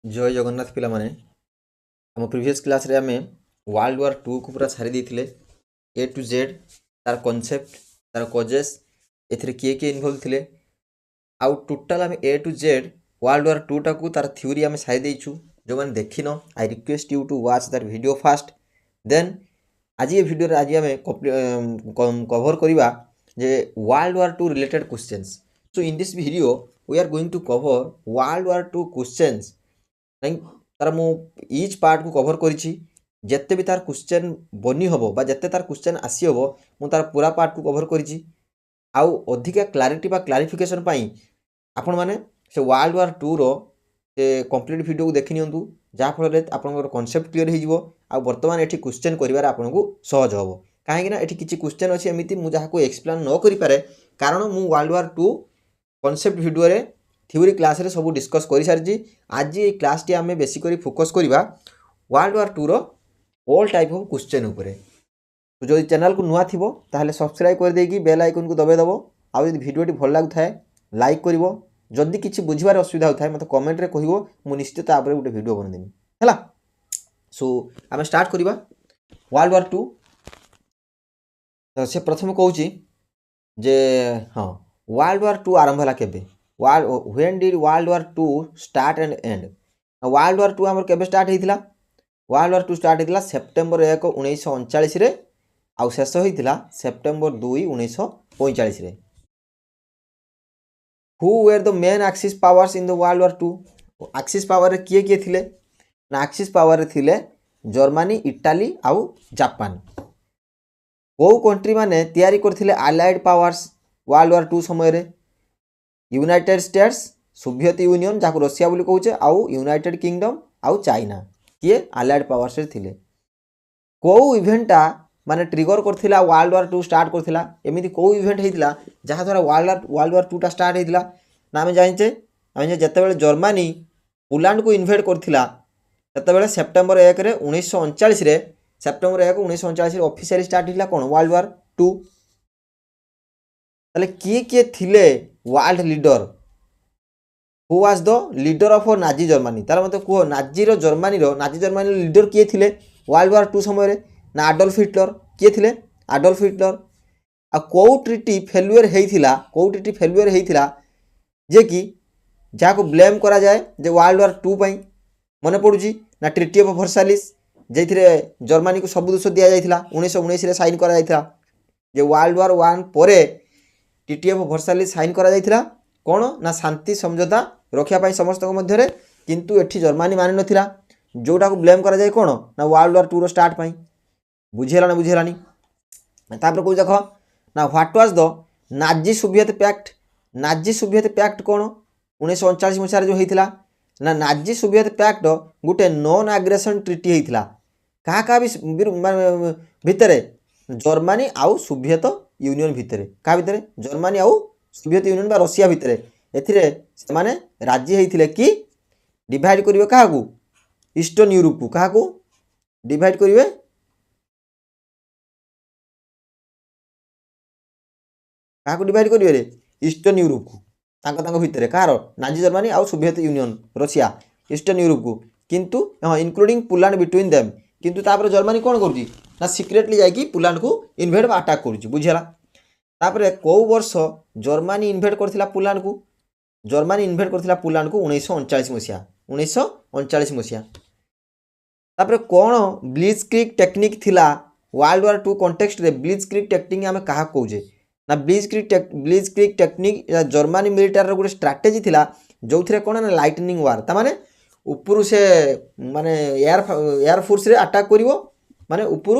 जय जगन्नाथ पिला माने आम प्रिवियस क्लास रे आमे वर्ल्ड वार 2 को पूरा छाड़ी देथिले ए टू जेड तार कॉन्सेप्ट तार कॉजेस एथिरे किए इन्वॉल्व थिले आउ टोटल आमे ए टू जेड वर्ल्ड वार 2 टाकू तार थ्योरी आमे छाड़ी देइछु जो माने देखिनो I request you to watch that video first then आज ये वीडियो रे आज आमे कवर करिवा जे World war 2 related questions so in this video we are going to cover World war 2 questions नहीं तार मु इच पार्ट को कवर करिछि जेते भी तार क्वेश्चन बनी हबो बा जेते तार क्वेश्चन आसी हबो मु तार पूरा पार्ट को कवर करिछि आउ अधिका क्लैरिटी बा क्लैरिफिकेशन पाई आपण माने से वर्ल्ड वार 2 रो से कंप्लीट वीडियो को देखि नियंतु जा फल रे आपनकर कांसेप्ट क्लियर हे जिवो आ वर्तमान एठी क्वेश्चन करिवार आपन को सहज हबो काहे कि ना एठी किछि क्वेश्चन अछि एमिति मु जाहा को एक्सप्लेन न करि पारे कारण मु वर्ल्ड वार 2 कांसेप्ट वीडियो रे थ्योरी क्लास रे सब डिस्कस करि सारजी आज ये क्लास टी आमे बेसिकली फोकस करिबा वर्ल्ड वार 2 रो ऑल टाइप ऑफ क्वेश्चन ऊपर तो जो चैनल को नुआ थिबो ताहले सब्सक्राइब कर देकी बेल आइकन को दबे दबो आ यदि वीडियो टी भल लागु थाए लाइक करिवो जल्दी किछि बुझिबार असुविधा होथाय मते कमेंट रे कहिवो मु निश्चित तापर गुटे वीडियो बन देनी हला सो आमे स्टार्ट करिबा वर्ल्ड वार 2 तो से प्रथम कहूची जे हां वर्ल्ड वार 2 आरंभ हला केबे when did world war 2 start and end World वार 2 हमर केबे स्टार्ट हेतिला वर्ल्ड वार 2 स्टार्ट हेतिला सेप्टेम्बर 1 1939 रे आउ शेष हेतिला सेप्टेम्बर 2 1945 रे who were the main axis powers in the world war 2 axis power रे किए थिले ना एक्सिस पावर रे थिले जर्मनी इटाली आउ जापान को कंट्री माने तयारी करथिले अलाइड पावर्स वर्ल्ड वार 2 समय रे यूनाइटेड स्टेट्स सोवियत यूनियन जाको रशिया बोली कहूचे आउ यूनाइटेड किंगडम आउ चाइना किए अलाइड पावर्स रे थिले को इवेंटा माने ट्रिगर करथिला वर्ल्ड वार 2 स्टार्ट करथिला एमिति को इवेंट हेतिला जहा द्वारा वर्ल्ड वार 2 टा स्टार्ट हेतिला ना हम जानिचे जते बेले जर्मनी पोलैंड को इन्वेड करथिला तते बेले सेप्टेम्बर 1 रे 1939 रे सेप्टेम्बर 1 1939 रे ऑफिशियली स्टार्ट हिला कोन वर्ल्ड वार 2 तले किए थिले world leader who was the leader of Nazi Germany तार मतलब को नाजी जर्मनी लीडर किए थिले वर्ल्ड वार 2 समय रे ना एडोल्फ हिटलर किए थिले एडोल्फ हिटलर आ को ट्रिटी फेल्युअर हेइथिला जे कि जाको ब्लेम करा जाए जे वर्ल्ड वार 2 पई मने पडुची ना ट्रिटी ऑफ वर्साइलिस जेथिरे जर्मनी को सब दोष दिया जाइथिला 1919 रे साइन करा जाइथिला जे वर्ल्ड वार 1 परे ट्रिटी ऑफ वर्साइलिस साइन करा जाइथिला कोन ना शांति समझौता रखिया पाई समस्त मध्य रे किंतु एठी जर्मनी मानि नथिला जोटा को ब्लेम करा जाय कोन ना वर्ल्ड वार 2 रो स्टार्ट पाई बुझेलानी तापर को देखो ना what was the Nazi Soviet pact कोन 1939 मसिया जो हेतिला ना नाजी सोवियत पैक्ट गुटे नॉन एग्रेशन ट्रिटी हेतिला का भितरे जर्मनी आउ सोवियत यूनियन भितरे का भितरे जर्मनी आउ सोवियत यूनियन बा रशिया भितरे एथिरे से माने राज्य हेतिले कि डिवाइड करिवे काहाकू ईस्टर्न यूरोप को काहाकू डिवाइड करिवे काहाकू डिवाइड करिवे रे ईस्टर्न यूरोप को तांको भितरे कार नाजी जर्मनी आउ Soviet Union Russia eastern Europe को किंतु इंक्लूडिंग पोलैंड बिटवीन देम किंतु तापर जर्मनी कोन करूची ना सिक्रेटली जाई पोलैंड को इन्वेड बा अटैक करूची बुझिला तापर को वर्ष जर्मनी इन्वेड करथिला पोलैंड को 1939 मसिया तापर कोन ब्लिट्जक्रिग टेक्निक थिला वर्ल्ड वार 2 कॉन्टेक्स्ट रे ब्लिट्जक्रिग टेक्निक हमें कहा कहूजे ना ब्लिट्जक्रिग टेक्निक जर्मनी मिलिटारी गुटे स्ट्रैटेजी थिला जोथिरे कोन ना लाइटनिंग वार ता माने ऊपर से माने एयर फोर्स रे अटैक करिवो माने ऊपर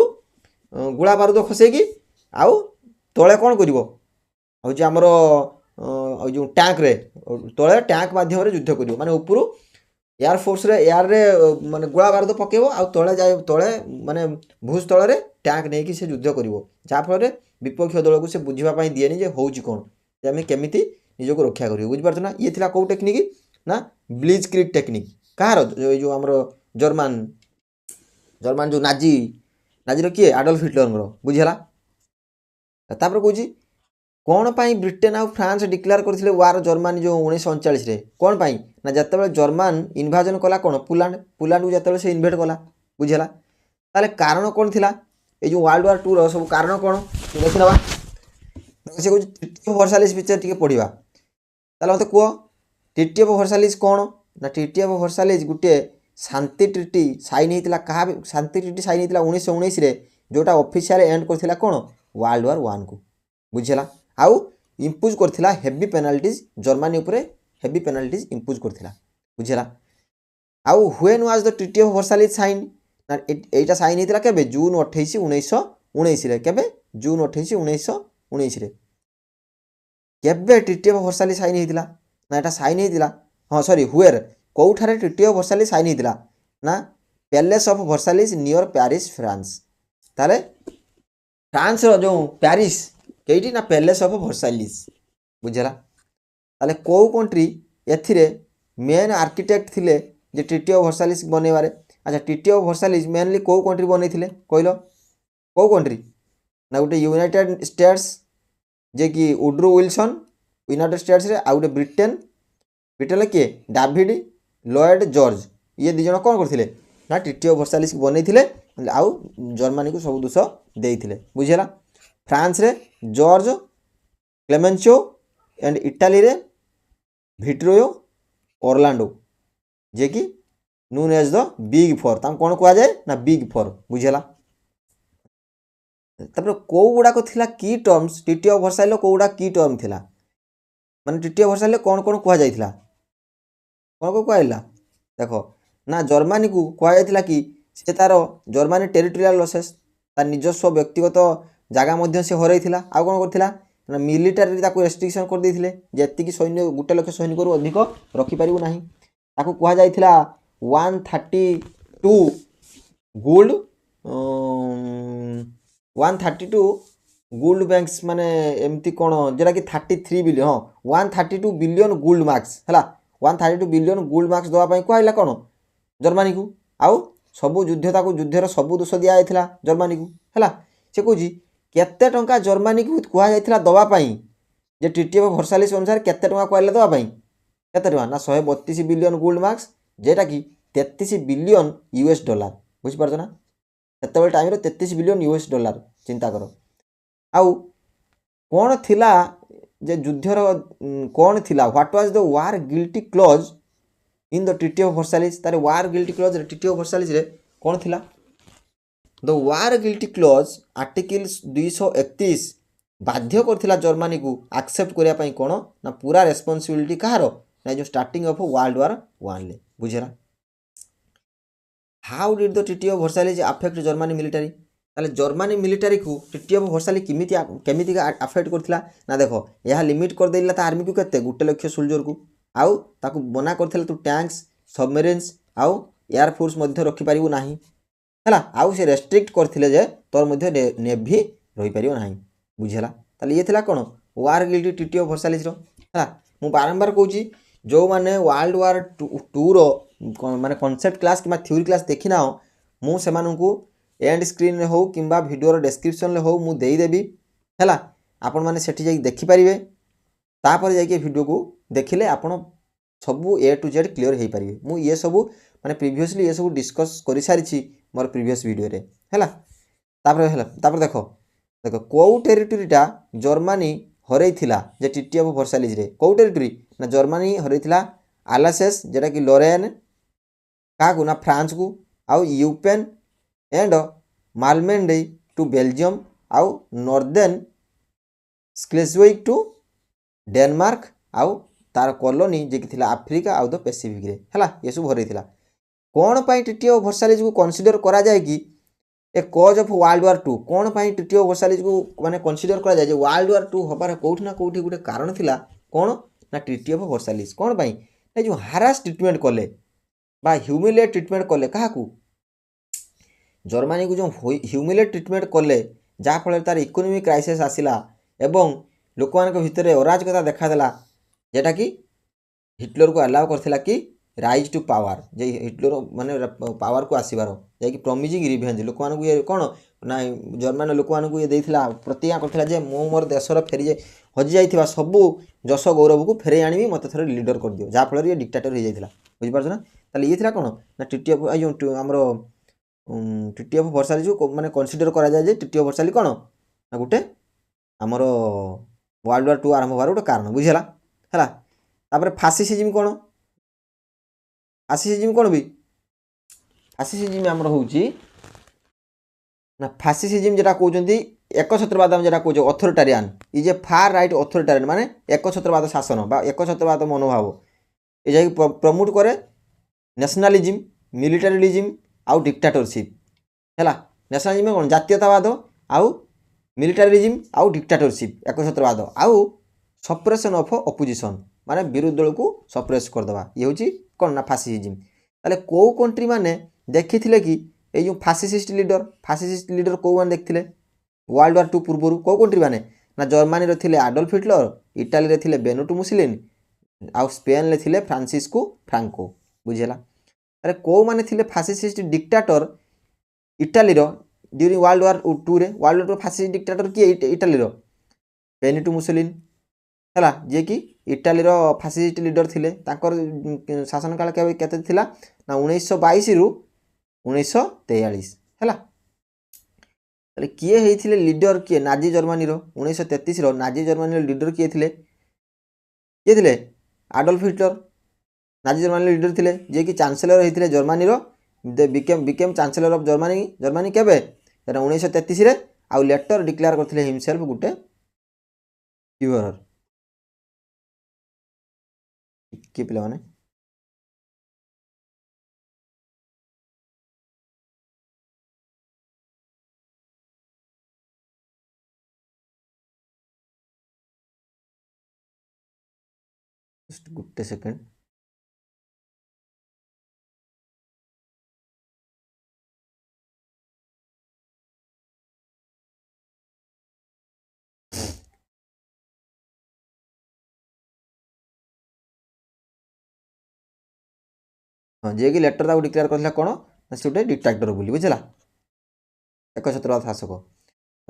गोला बारूद खसेगी आउ तळे कोन करिवो आ जे हमरो जो टैंक रे तळे टैंक माध्यम रे युद्ध करिवो माने ऊपर एयर फोर्स रे एयर रे माने गोला बारूद पकेबो आ तळे जाय तळे माने भूस्थल रे टैंक नै कि से युद्ध करिवो जा फल रे विपक्ष दल को से बुझिबा पई दिएनी जे होउची कोन जे हमें केमिति निजो को रक्षा करिवो बुझ परछ ना ये थिला को टेक्निक ना ब्लिट्जक्रिग टेक्निक कार जो हमरो जर्मन जो नाजी रो किए एडोल्फ हिटलर बुझिला तापर कहूची कौन पाई ब्रिटेन आउ फ्रांस डिक्लेयर करथिले वार जर्मनी जो 1939 रे कौन पाई ना जतबेले जर्मन इन्वाजन कला कौन पोलैंड पोलैंड को जतबेले से इन्वेट कला बुझेला ताले कारण कौन थिला ए जो वर्ल्ड वार 2 रो सब कारण कौन देखि नबा से को ट्रिटी ऑफ वर्साइलेस पिक्चर टिके पढिबा ताले मते को ट्रिटी ऑफ वर्साइलेस कौन ना treaty of वर्साइलेस Gute Shanti treaty sign हेतिला कहा शांति ट्रिटी साइन हेतिला 1919 रे जोटा ऑफिशियल एंड करथिला कौन वर्ल्ड वार 1 को बुझेला आउ इम्पोज करथिला हेवी पेनाल्टीज जर्मनी ऊपर हेवी पेनाल्टीज इम्पोज करथिला बुझेला आउ when was the Treaty of Versailles sign ना एटा साइन हेतिला केबे जून 28 1919 रे केबे जून 28 1919 रे केबे ट्रिटी ऑफ वर्साइलेस साइन हेतिला ना एटा साइन हेतिला हां सॉरी हुएर कोठारे ट्रिटी ऑफ वर्साइलेस साइन हेतिला ना palace of Versailles near Paris France ताले फ्रांस रो जो पेरिस केटी ना पैलेस ऑफ वर्साइलेस बुझला ताले को कंट्री एथिरे मेन आर्किटेक्ट थिले जे ट्रिटी ऑफ वर्साइलेस बनेबारे अच्छा ट्रिटी ऑफ वर्साइलेस मेनली को कंट्री बनेथिले कहलो को कंट्री ना गोटे यूनाइटेड स्टेट्स जे कि वुड्रो विल्सन यूनाइटेड स्टेट्स रे आ गोटे ब्रिटेन ब्रिटेन के डेविड लॉयड जॉर्ज ये दी जन कौन करथिले ना ट्रिटी ऑफ वर्साइलेस बनेथिले आउ जर्मनी को सब दोष देइथिले बुझेला फ्रांस रे जॉर्ज क्लेमेंचो एंड इटाली रे विट्रोयो ऑर्लांडो जे कि known as the big four ताम कौन कहा जाए ना बिग फोर बुझेला तापर को गुडा को थिला की टर्म्स ट्रिटी ऑफ वर्साइलेस को गुडा की टर्म थिला माने ट्रिटी ऑफ वर्साइलेस कौन कौन कहा जाइथिला कौन को कहला देखो ना जर्मनी को कहा जाइथिला कि से तार जर्मनी टेरिटोरियल लॉसेस तार निजस्व व्यक्तिगत जगह मध्य से हरैथिला आ कौन करथिला ना मिलिटारी ताको रेस्ट्रिक्शन कर देथिले जेति सैन्य 1 लाख सैनिक रु अधिक रखि परिबो नाही ताको कहा जाइथिला 132 गोल्ड 132 गोल्ड बैंक्स माने एमती कोन जेटा कि 33 बिलियन हां 132 बिलियन गोल्ड मार्क्स हला 132 बिलियन गोल्ड मार्क्स दवा पई कहला कोन जर्मनी को आउ सबु युद्ध ताको युद्धर सबु दोष दिया आइथिला जर्मनी को हला से कोजी केते टंका जर्मनी को कहा जाइथिला दवा पई जे ट्रिटी ऑफ वर्साइलेस अनुसार केते टंका कहला दवा पई केते टंका ना 132 बिलियन गोल्ड मार्क्स जेटा कि 33 बिलियन यूएस डॉलर बुझ परछ ना सेतेबेल टाइम रे 33 बिलियन यूएस डॉलर चिंता करो आउ कौन थिला जे युद्धर कौन थिला what was the war guilty clause in the Treaty of Versailles तारे वार गिल्टी क्लॉज रे ट्रिटी ऑफ वर्साइलेस रे कौन थिला the war guilty clause article 231 बाध्य करथिला जर्मनी को एक्सेप्ट करिया पई कोन ना पूरा रेस्पोंसिबिलिटी कहारो ना जो स्टार्टिंग ऑफ वर्ल्ड वार 1 ले बुझेला how did the Treaty of Versailles affect Germany military ताले जर्मनी मिलिटरी को ट्रिटी ऑफ वर्साइलेस केमिति अफेक्ट करथिला ना देखो यह लिमिट कर देला ता आर्मी को केते 1 लाख सोल्जर को आउ ताको बना करथिला तू टैंक्स सबमरीन्स आउ एयर फोर्स मध्ये रखि परिबो नाही हला आउ से रेस्ट्रिक्ट करथिले जे तोर मध्ये नेवी रहि परिबो नाही बुझेला ताले ये थिला कोन वार गिल्टी ट्रिटी ऑफ वर्साइलेस रो हला मु बारंबार कहूची जो माने वर्ल्ड वार 2 रो माने कांसेप्ट क्लास किबा थ्योरी क्लास देखि ना मु से माननकु एंड स्क्रीन रे हो किबा वीडियो रो डिस्क्रिप्शन रे हो मु देई देबी हला आपण माने सेठी जाई देखि परिबे तापर जाई के वीडियो को देखिले आपण सबु ए टू जेड क्लियर हेई परिबे मु ये सबु माने प्रीवियसली ये सबु डिस्कस करि सारिछि मोर प्रीवियस वीडियो रे हला तापर देखो देखो को टेरिटरीटा Germany हरैथिला J treaty of Versailles रे को टेरिटरी ना जर्मनी हरैथिला आलासेस जेटा कि लोरेन का को ना फ्रांस को आउ यूपेन एंड मालमेंडे टू बेल्जियम आउ नॉर्दर्न स्क्लेस्विग टू डेनमार्क आउ तार कॉलोनी जे कि थिला अफ्रीका आउ द पैसिफिक रे हला ये सब हरैथिला कौन पाई ट्रिटी ऑफ वर्साइलेस को कंसीडर करा जाए कि ए कॉज ऑफ वर्ल्ड वार 2 कौन पाई ट्रिटी ऑफ वर्साइलेस को माने कंसीडर करा जाए जे वर्ल्ड वार 2 हबार कोठी ना कोठी गुटे कारण थिला कौन ना ट्रिटी ऑफ वर्साइलेस कौन पाई ए जो हारास ट्रीटमेंट कले बा ह्यूमिलेट ट्रीटमेंट कले काहा को जर्मनी को जो ह्यूमिलेट ट्रीटमेंट कले जा फल तार इकोनॉमिक क्राइसिस आसिला एवं लोक मान भितर अराजकता देखा देला जेटा कि हिटलर को अलाउ करथिला कि राइज टू पावर जे हिटलर माने पावर को आसीबार जे कि प्रॉमिजिंग रिवेंज लोक मान ये कोन ना जर्मन लोक मान ये देथिला प्रतिज्ञा करथिला जे मो मोर देशर फेरी जे हजि जाइथिबा सबु जस गौरव को फेरे आनिबि मते थरे लीडर कर दियो जहाँ फल ये डिक्टेटर हो जाइथिला बुझि पारछ ना ताले ये थिला कोन ना टीटी ऑफ आई जो हमरो टीटी ऑफ वर्साली जो माने कंसीडर करा जाय जे टीटी ऑफ वर्साली कोन ना गुटे हमरो वर्ल्ड वार 2 आरंभ होबार गोटे कारण बुझिला है तापर फासिसिज्म कोन फासिसिज्म कोन भी फासिसिज्म हमरो होउची ना फासिसिज्म जेटा कहउचंती एकछत्रवाद हम जेटा कहउछ authoritarian is a far right authoritarian माने एकछत्रवाद शासन बा एकछत्रवाद मनोभाव ए जाई प्रमोट करे नेशनलिज्म मिलिटरिज्म आउ डिक्टेटरशिप हैला नेशनलिज्म कोन जातीयतावाद आउ मिलिटरिज्म आउ डिक्टेटरशिप एकछत्रवाद आउ सप्रेशन ऑफ अपोजिशन माने विरोधी दल को सप्रेस कर दबा ये होची कोन ना फासिसिज्म ताले को कंट्री माने देखिथिले कि ए जो फासिस्ट लीडर को माने देखथिले वर्ल्ड वार 2 पूर्व को कंट्री माने ना जर्मनी रे थिले एडोल्फ हिटलर इटाली रे थिले बेनिटो मुसोलिनी आउ स्पेन रे थिले फ्रांसिस्को फ्रांको बुझेला अरे को माने थिले फासिस्ट डिक्टेटर इटाली रो ड्यूरिंग वर्ल्ड वार 2 रे वर्ल्ड वार फासिस्ट डिक्टेटर की इटाली रो बेनिटो मुसोलिनी हैला जे कि इटाली रो फासिस्ट लीडर थिले तांकर शासन काल केते थिला ना 1922 रु 1943 हैला ताले किए हेइथिले लीडर किए नाजी जर्मनी रो 1933 रो नाजी जर्मनी रो लीडर किए थिले Adolf Hitler Nazi Germany leader थिले जे कि चांसलर हेइथिले जर्मनी रो they became chancellor of Germany केबे एटा 1933 रे आ लेटर डिक्लेयर करथिले हिमसेल्फ गुटे फ्यूहरर के पिला माने जस्ट गुटे सेकंड हाँ जे कि लेटर ताको डिक्लेयर करथिला कोन ना से गुटे डिक्टेटर बोली बुझला एकछत्रवाद शासक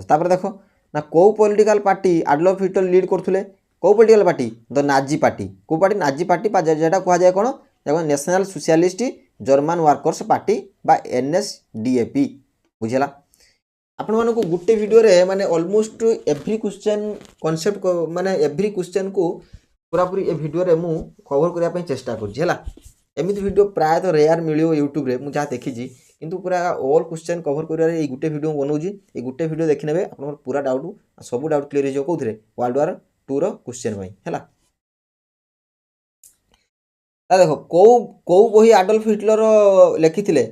तापर देखो ना को political party Adolf Hitler lead करथुले को political party the Nazi party को पार्टी नाजी पार्टी पा जेटा कहा जाय कोन देखो National Socialist German Workers Party बा एनएसडीएपी बुझला आपण मानको गुटे वीडियो रे माने ऑलमोस्ट एवरी क्वेश्चन कांसेप्ट माने एवरी क्वेश्चन को पूरा पूरी ए वीडियो रे मु कवर करिया पई चेष्टा करछि हला एमिति वीडियो प्राय तो रेयर मिलियो यूट्यूब रे मु जा देखि छी किंतु पूरा ऑल क्वेश्चन कवर करिया रे ए गुटे वीडियो बनौजी ए गुटे वीडियो देखि नेबे आपन पूरा डाउट सब डाउट क्लियर हो कोथरे वर्ल्ड वार 2 रो क्वेश्चन पई हला देखो कौ बही एडोल्फ हिटलर लिखिथिले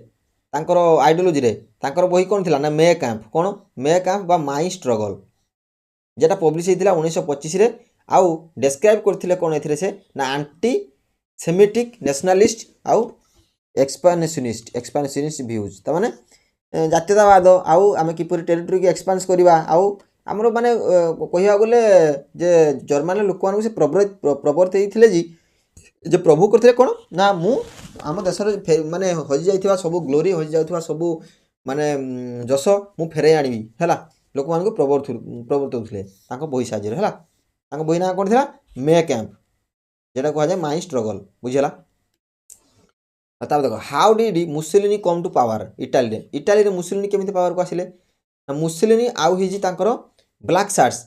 तांकर आइडियोलॉजी रे तांकर बही कोन थिला ना मे कैंप बा माई स्ट्रगल जेटा पब्लिश हेतिला 1925 रे आउ डिस्क्राइब करथिले कोन एथिरे से ना एंटी सेमिटिक नेशनलिस्ट आउ एक्सपांशनिस्ट व्यूज त माने जातीयतावाद आउ आमे किपरि टेरिटरी के एक्सपांस करबा आउ हमरो माने कहिया गले जे जर्मन लोक मानको से प्रवर्त हेतिले जे प्रभु करथिले कोन ना मु आम देश माने हजि जाइथिबा सब ग्लोरी हजि जाउथिबा सब माने जस मु फेरे आनिबी हैला लोक मानको प्रवर्त होथिले ताको बही साजे हैला ताको बही ना कोन थिला मे कैंप जेटा कहा जाय माई स्ट्रगल बुझिला तब देखो how did Mussolini come to power Italy रे मुसोलिनी केमिति पावर को आसिले मुसोलिनी आउ हिजी तांकर ब्लैक शार्ट्स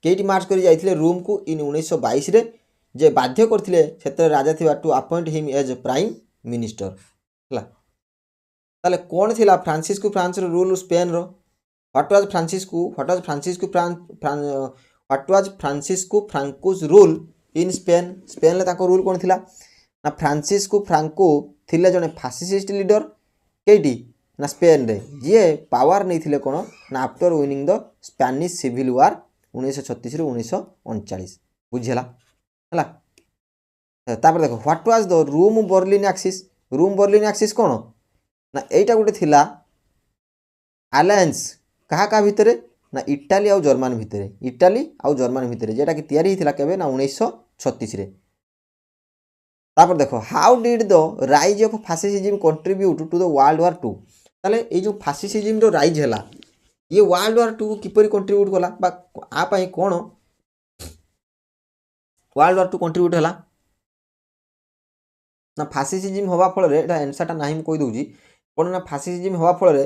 केटी मार्च करी जाइथिले रोम को इन 1922 रे जे बाध्य करथिले क्षेत्र राजा थिबा to appoint him as prime minister हला ताले कोन थिला फ्रांसिस्को फ्रांस रो रूल स्पेन रो what was Francisco Franco's rule in Spain ले ताको रूल कोन थिला ना फ्रांसिस्को फ्रांको थिले जने फासिस्ट लीडर केटी ना स्पेन रे जे पावर नै थिले कोन ना after winning the Spanish civil war 1936 ରୁ 1939 बुझिला हला तापर देखो what was the Rome Berlin axis कोन ना एटा गुटे थिला अलायंस कहा भितरे ना इटाली आउ जर्मनी भितरे जेटा कि तयारी हिथिला केबे ना 1936 रे तापर देखो how did the rise of fascism contribute to the world वार 2 ताले ए जो फासिसिज्म रो राइज हला ये वर्ल्ड वार 2 किपरि कंट्रीब्यूट कला बा आ पई कोन वर्ल्ड वार टू कंट्रीब्यूट है ना फासिसिज्म हवा फल एटा आंसरटा ना कही दूँ कौन ना फासिसिज्म हवा फल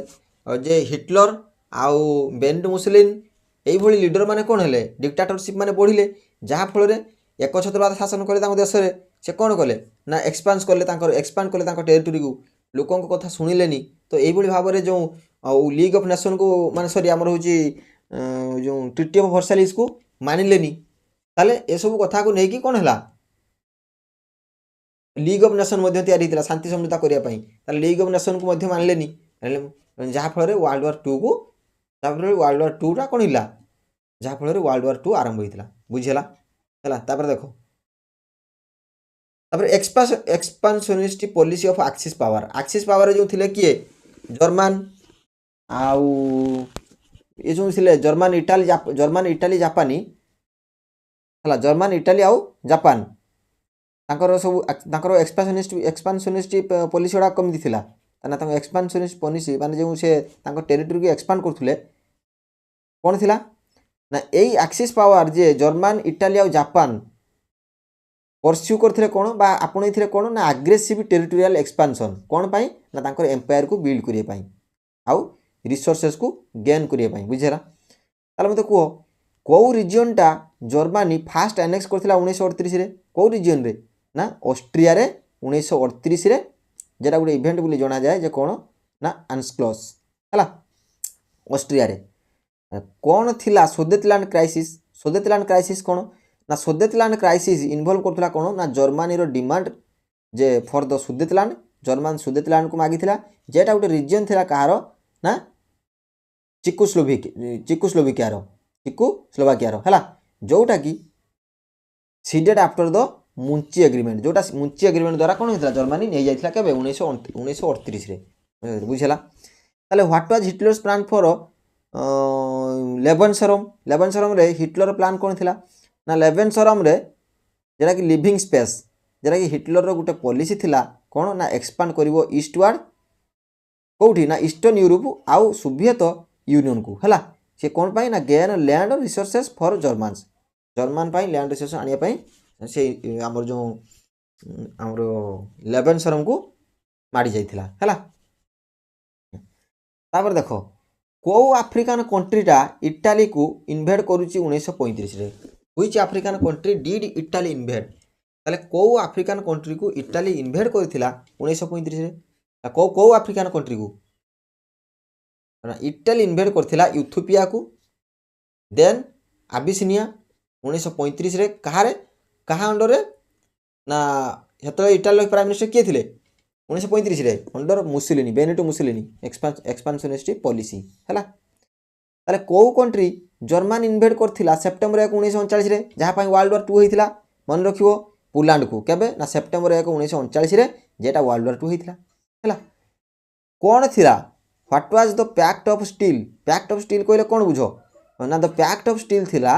जे हिटलर आउ बेनिटो मुसोलिनी यही लीडर मैंने कौन है डिक्टाटरशिप मैंने बढ़िले जहाँफल एकछत्रवाद शासन कले देश में से कौन कले ना एक्सपांस कले एक्सपांड कले टेरिटोरी को लोकों कथा शुणिले तो यही भाव में जो लीग ऑफ नेशन को माने सॉरी आमर हूँ जो ट्रिटी ऑफ वर्साइल्स को मानिले ताले ए सब कथा को लेकिन कौन है लीग ऑफ नेशन या शांति समझौता करने लीग ऑफ नेशन को मानिले जहाँफल वर्ल्ड वार टू को वर्ल्ड वार टू टा कौन है जहाँफल वर्ल्ड वार टू आरंभ होता बुझीला है देख expansionist policy of axis power जो थिले किए जर्मन आउ ये जो थिले जर्मन इटाली जापानी है जर्मन इटाली आउ जापान तांकर सब एक्सपांशनिस्ट पॉलिसी गुड़ा कमी थी एक्सपांशनिस्ट पॉलिसी माने जो से टेरिटोरी को एक्सपांड करथुले कौन थिला ना यही एक्सिस पावर जे जर्मन इटाली आउ जापान परस्यू करथिले कौन बा आपणे थिले कौन ना आग्रेसिव टेरिटोरियल एक्सपांशन कौन पाई ना तांकर एम्पायर को बिल्ड करिए पाई आउ रिसोर्सेस को गेन करिए पाई बुझेला ताले मते को कौ रिजन टा जर्मनी फास्ट एनेक्स करथिला 1938 रे कौ रिजन रे ना ऑस्ट्रिया रे 1938 रे जेटा गोटे इवेंट बोली जना जाए जे कौन ना आंस्क्लॉस है ऑस्ट्रिया रे कौन थिला सुदेतलैंड क्राइसिस कौन ना सुदेतलैंड क्राइसिस इनवॉल्व करथला कौन ना जर्मनी रो डिमांड जे for the Sudetenland German Sudetenland को मागिथिला जेटा गोटे रिजन थिला कहार ना चिकोस्लोवाकिया रो हैला जोटा कि seeded after the Munich agreement जोटा मुंची एग्रीमेंट द्वारा कौन होता जर्मनी नहीं जाइथिला केबे 1938 रे बुझला ताले what was Hitler's plan for Lebensraum रे हिटलर प्लान कौन थिला ना लेबनसरम रे जेटा कि लिविंग स्पेस जेटा कि हिटलर रो गोटे पॉलिसी थिला कौन ना एक्सपांड करिवो ईस्टवार्ड कौटी ना ईस्टर्न यूरोप आउ सोवियत यूनियन को हैला से कौन पाई ना gain land resources for German पाई लैंड रिसोर्स आनिया पाई से आमर जो आमर लेबनसरम को माड़ी जाइथिला हैला तापर देखो कौ आफ्रिकान कंट्रीटा इटाली को इन्वेड करुची 1935 रे which African country did Italy invade ताले कौ आफ्रिकान कंट्री को इटाली इन्वेड करथिला 1935 रे कौ आफ्रिकान कंट्री को इटाली इन्वेड करथिला इथियोपिया को देन आबिसिनिया 1935 रे कहा अंडर रे ना हेतले इटाली प्राइम मिनिस्टर किए थिले 1935 रे under Mussolini Benito Mussolini expansionist policy हैला ताले कौ कंट्री जर्मन इन्वेड करथिला सेप्टेम्बर 1 1939 रे जहाँ पाई वर्ल्ड वार 2 होइथिला मन रखिवो पोलैंड को केबे ना सेप्टेम्बर 1 1939 रे जेटा वर्ल्ड वार 2 होइथिला हैला कौन थिला what was the pact of steel कहले कौन बुझो ना द पैक्ट ऑफ स्टील थिला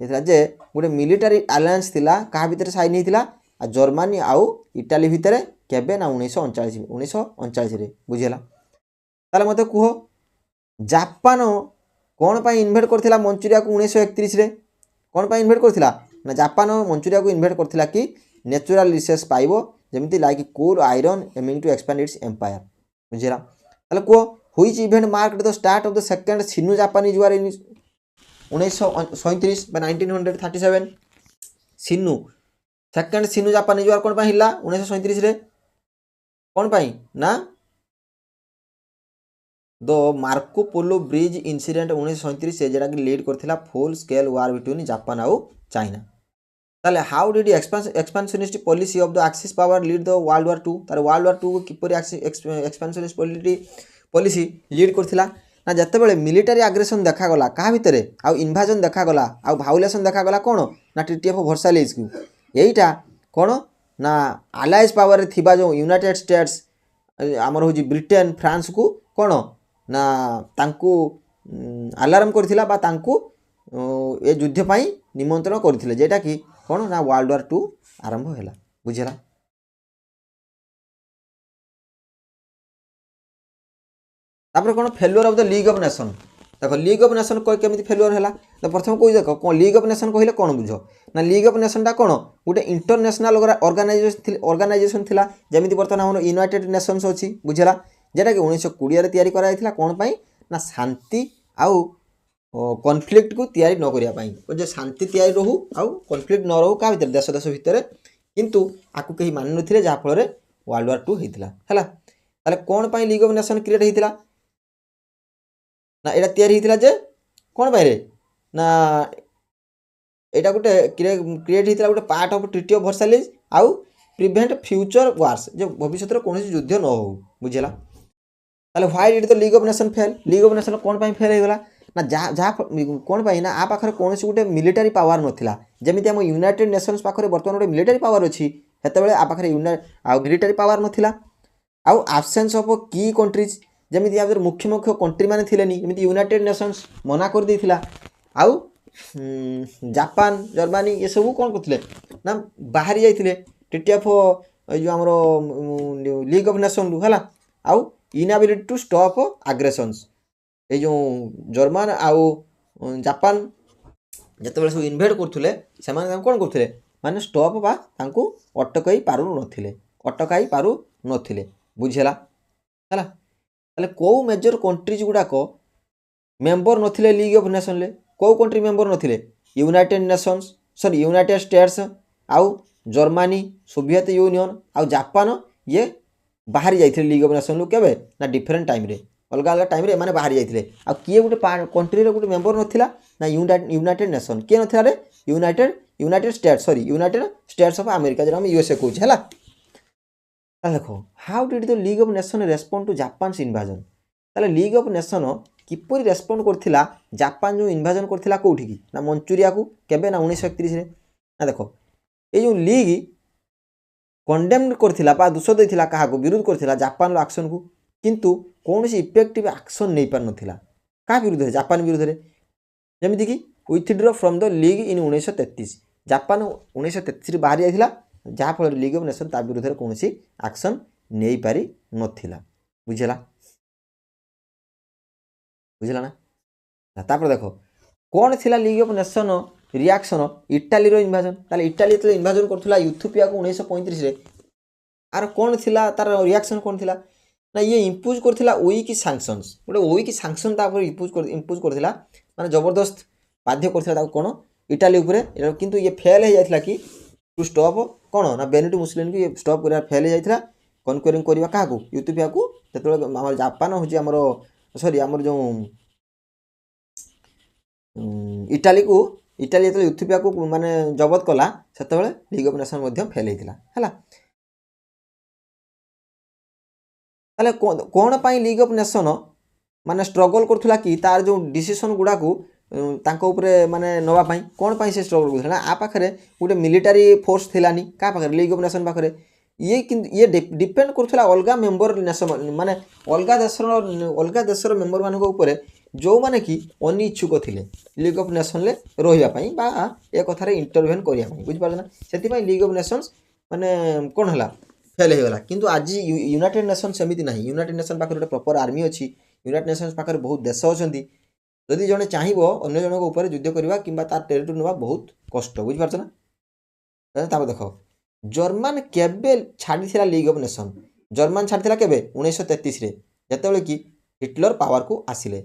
जे गोटे मिलिटारी अलायंस थिला कहा भितर साइन होइथिला आ जर्मनी आउ इटाली भितर केबे ना 1939 रे बुझेला ताले मते कुहो जापान कौन पाई इन्वेड करथिला मंचुरिया को 1931 रे कौन पाई इन्वेड करथिला ना जापान मंचुरिया को इन्वेड करथिला कि नेचुरल रिसोर्स पाइबो जेमिति like coal iron aiming to expand its empire बुझेला ताले कुहो which event marked the start of the second Sino Japanese war in 1937 by 1937 Sino second Sino Japanese war कौन पाई हिला 1937 रे कौन पाई ना the Marco Polo bridge incident 1937 से जेटा कि लीड करथिला full scale war between Japan आउ चाइना ताले how did expansionist policy of the axis power lead the world वार 2 तारे वर्ल्ड वार 2 को किपरि एक्सपांशनिस्ट पॉलिसी लीड करथिला ना जेतेबेले मिलिटारी आग्रेसन देखागला क्या भितर आउ इनभाजन देखागला आउ भाउलेसन देखागला कौन ना ट्रिटी ऑफ वर्साइल्स को यहीटा कौन ना अलायंस पावर थिबा जो यूनाइटेड स्टेट्स आमर हो ब्रिटेन फ्रांस को कौन ना तांकू अलार्म करथिला बा तांकू ए युद्ध पाई निमंत्रण करथिले जेटा कि कौन ना वर्ल्ड वार 2 आरंभ हैला बुझेला तापर कौन failure of the League of nation देख लीग अफ नेशन केमी फेलुअर है तो प्रथम कह देख कौन लीग अफ नेशन कहले कौन बुझ ना लीग अफ नेशनटा कौन गोटे इंटरनेशनल ऑर्गेनाइजेशन थिला जमी बर्तमान आम यूनाइटेड नेशंस अच्छी बुझेगा जेटा कि 1920 या कौन पाई ना शांति आउ कनफ्लिक्ट को तैयारी न करने शांति तैयारी रहू आउ कनफ्लिक्ट न रहू क्या भितर देश देश भितर किंतु आपको कहीं मानि नथिले जहाँफल वर्ल्ड वार 2 होता है ताले कौन पाई लीग अफ नेशन क्रिएट होता ना यहाँ तैयारी होता जे कौन पाई रे ना यहाँ गोटे क्रिएट होता गोटे पार्ट ऑफ ट्रिटी ऑफ वर्साइलेज आउ प्रिवेंट फ्यूचर वार्स जो भविष्य कौन युद्ध न हो बुझेगा ताले why did the league of nation fail league of nation कौन पाई फेल होगा ना जहाँ कौन पाई ना आ पाखे कौन गोटे मिलिटारी पावर नाला जमी आम यूनाइटेड नेशंस पाखे बर्तमान गोटे मिलिटारी पावर अच्छी सेतबे आ पाखे मिलिटारी पावर नाला आउ आब्सेंस ऑफ की कंट्रीज जमी या मुख्य मुख्य कंट्री मैंने थे जमी यूनाइटेड नेशंस मना कर देथिला आउ जापान जर्मनी ये सब कौन करते ना बाहरी जाइए ट्रिटी ऑफ जो आमर लीग ऑफ नेशन है आउ इनएबिलिटी टू स्टॉप आग्रेसन्स ये जो जर्मन आउ जापान जिते सब इनवेड करुले से कौन करते माने स्टॉप बा अटकई पारु नथिले बुझेला है ताले कौ मेजर कंट्रीज गुड़ाक मेंबर नथिले लीग ऑफ नेशन ले कौ कंट्री मेंबर नथिले United Nations sorry United States आउ जर्मनी सोवियत यूनियन आउ जापान ये बाहरी जाइए लीग ऑफ नेशन केबे ना डिफरेंट टाइम रे अलग अलग टाइम माने बाहरी जाइए आ किए गोटे कंट्री गोटे मेंबर नथिला ना यूनाइटेड नेशन किए नथिला रे United States sorry United States of America जो हम यूएसए कहूँ है देखो how did the League of Nation respond to Japan invasion ताले लीग ऑफ नेशन किपरि रेस्पोंड करथिला जापान जो इन्वाजन करथिला कोठी की ना मंचूरिया को केबे ना 1931 रे ना देखो ये जो लीग कंडेम करथिला बा दोष देथिला काहा को विरोध करथिला जापान लो एक्शन को किंतु कौन सी इफेक्टिव एक्शन नहीं पार नथिला का विरुद्ध जापान विरुद्ध रे जमिति कि withdraw from the league in 1933 Japan 1933 रे बाहर जाइथिला जहाँ फल लीग ऑफ नेशन ता विरुद्ध कौन सी एक्शन नहीं पारि नथिला बुझेला बुझेला ना तापर देखो कौन थिला League of Nation reaction Italy रो इन्वाजन ताले इटाली तो इन्वाजन करथुला यूथोपिया को 1935 रे आर कौन थिला तार रिएक्शन कौन थिला ना ये इम्पोज करथिला वीक सैंक्शंस गोटे वीक सैंक्शन तापर इम्पोज करथिला माने जबरदस्त बाध्य करथिला ताको कोन इटाली ऊपर किंतु ये फेल हो जाइथिला कि टू स्टॉप कौन ना बेनिटो मुसोलिनी को स्टॉप कर फेल हो जाइथिला कनक्वेरिंग करवा क्या यूथोपिया को जो जापान हूँ आमर सॉरी आमर जो इटाली जो यूथोपिया को माने जबत कला से लीग ऑफ नेशन फेल होता है कौन पाई लीग ऑफ नेशन माने स्ट्रगल करुला कि तार जो डिसीजन गुड़ा को माने नवापाई कौन पाई से स्ट्रगल कर आ पाखे गोटे मिलिटारी फोर्स थिलानी क्या पाखे लीग ऑफ नेशन पाखे ये डिपेंड करुला अलग मेंबर नेशन माने अलग देशर मेंबर मान जो माने कि अनिच्छुक थिले लीग ऑफ नेशन ले रही बा ए कथार इंटरभेन करने बुझिपार ना से लीग ऑफ नेशंस माने कौन है फेल होगा किंतु आज यूनाइटेड नेशन सेमती ना यूनाइटेड नेशन पाखे गोटे प्रॉपर आर्मी अच्छी यूनाइटेड नेशन पाखे बहुत देश अच्छा जदि जड़े चाहब अन्य जनक ऊपर युद्ध करवा कि टेरिटोरी ना बहुत कष्ट बुझिपार ना देख जर्मान केबे छाड़ी लीग ऑफ नेशन जर्मान छाड़ी केबे 1933 रे जितेबाला कि हिटलर पावर को आसिले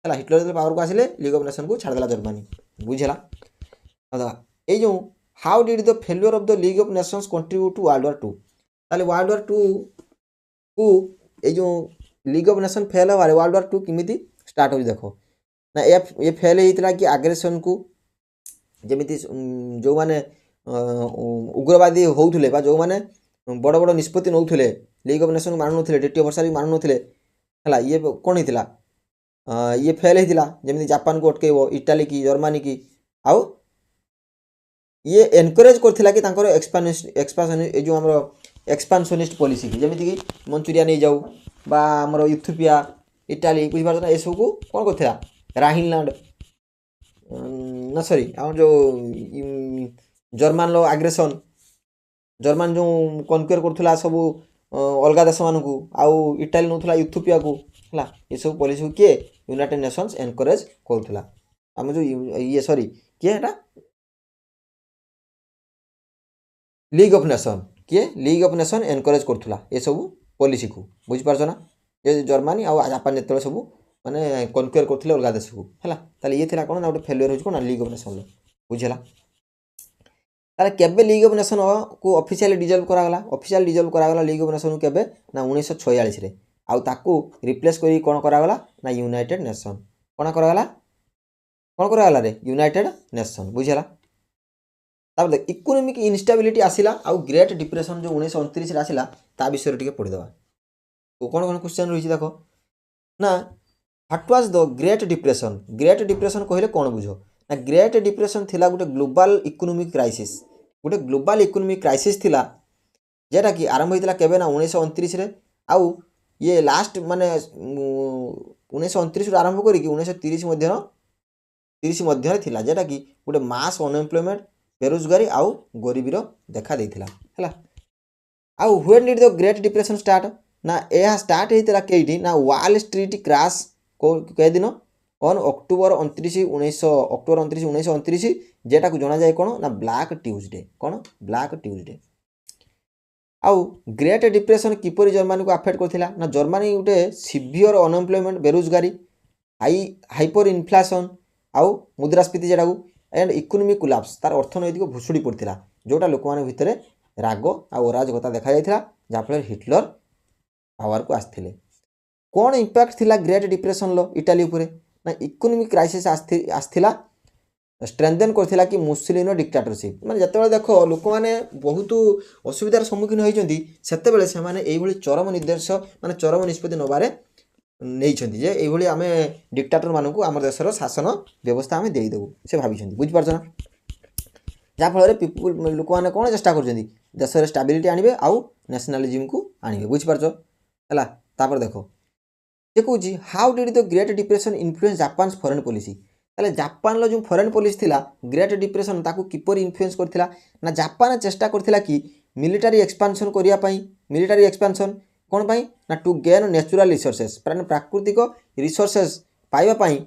हिटलर पावर को आसिले लीग ऑफ नेशन को छाड़देला जर्मनी बुझेला ये जो how did the failure of the League of Nations contribute to World वार 2 ताले वर्ल्ड वार 2 को ये जो लीग ऑफ नेशन फेल हबारे वर्ल्ड वार 2 किमिति स्टार्ट हो देखो ना ये फेल होता कि आग्रेसन को जमी जो माने उग्रवादी होउथुले बा जो माने बड़ बड़ निष्पत्ति नौथुले लीग ऑफ नेशन मानु नथिले ट्रिटी ऑफ वर्साइलेज मानु नथिले हला ये कौन होता ये फेल होता जमी जापान को अटकेब इटाली की जर्मनी की आउ ये एनकरेज करथिला कि तांकर एक्सपांशन जो हमर एक्सपांशनिस्ट पॉलिसी की जमी कि मंचूरिया नहीं जाऊ बा हमर यूथोपिया इटाली बुझिपार ना ये सब को कौन करथिला राहिनलैंड ना सॉरी आम जो जर्मान लो आग्रेसन जर्मान जो कनक्वेयर करुला सब अलग देश मान आउ इटाली नौला यूथोपिया को है ये सब पॉलिसी को किए यूनाइटेड नेशंस एनकरेज करूला आम जो ये सॉरी किए एटा लीग ऑफ नेशन किए लीग ऑफ नेशन एनकरेज करूला ये सब पॉलिसी को बुझी पारछ ना ये जर्मनी आ जापान जेतबे सब माने कनक्वेयर करथिले अलगा देश को हैला ताले ये थिला कोन ना गोटे फेलियर होछ कोन लीग ऑफ नेशन बुझेला ताले केबे लीग ऑफ नेशन को ऑफिशियली डिजॉल्व करागला लीग ऑफ नेशन केबे ना 1946 रे आउ ताकू रिप्लेस करी कोन करागला ना यूनाइटेड नेशन कोन करागला रे यूनाइटेड नेशन बुझेला तापर देख इकोनॉमिक इनस्टेबिलिटी आसिला आउ ग्रेट डिप्रेशन जो 1929 रे आसिला ता विषय टिके पढि देबा तो कोन क्वेश्चन रही देखो ना what was the great depression कहले कोन बुझो ना ग्रेट डिप्रेशन थिला गोटे ग्लोबल इकोनॉमिक क्राइसिस थिला जेटा कि आरंभ होइतिला केबे ना 1929 रे आउ ये लास्ट माने 1929 रे आरंभ करी कि 1930 मध्य थिला जेटा कि गोटे मास अनएम्प्लॉयमेंट बेरोजगारी आउ गरीबीर देखा देइथिला हैला आउ when did the great depression start ना यह स्टार्ट होता कईटी ना वॉल स्ट्रीट क्रैश कई दिन ऑन अक्टोबर 1929 जेटा को जना जाए कौन ना ब्लैक ट्यूजडे आउ ग्रेट डिप्रेशन किपरि जर्मनी को अफेक्ट करथिला ना जर्मनी गोटे सिवियर अनएम्प्लॉयमेंट बेरोजगारी हाइपर इन्फ्लेशन आउ मुद्रास्फीति जेटा को एंड इकोनॉमिक कोलैप्स तार अर्थनैतिक भुसुड़ी पड़ता जोटा लोक मान भितर राग आ अराजकता देखा जाइथिला जाफल हिटलर पावर को आसथिले कौन इंपैक्ट थिला ग्रेट डिप्रेशन लो इटाली उपरे ना इकोनॉमिक क्राइसिस आसथिला स्ट्रेंथन करथिला कि मुसोलिनो डिक्टेटरशिप माने जतबेले देखो लोक माने बहुत असुविधार सम्मुखीन होइचंती सेतेबेले से माने एई भली चरम निर्देश माने चरम निष्पत्ति नबारे नहींछंती जे एई भली आमे डिक्टेटर मानकू आम देशर शासन व्यवस्था आमे देई देबु से भाबिछंती बुझ पारछ ना जा फल पीपुल लोक माने कोन चेष्टा करछंती देशर स्टेबिलिटी आनिबे आउ नेशनलिज्म को आनिबे बुझ पारछ हैला तापर देखो ये कहूँ how did the great depression influence Japan foreign policy ताले जापान जो फॉरेन पॉलिसी थिला ग्रेट डिप्रेशन ताकू किपरि इन्फ्लुएंस करथिला ना जापान चेष्टा करथिला कि मिलिटरी एक्सपांशन करिया पई मिलिटरी एक्सपांशन कोन पई ना टू गेन नेचुरल रिसोर्सेस प्राकृतिक रिसोर्सेस पाइबा पई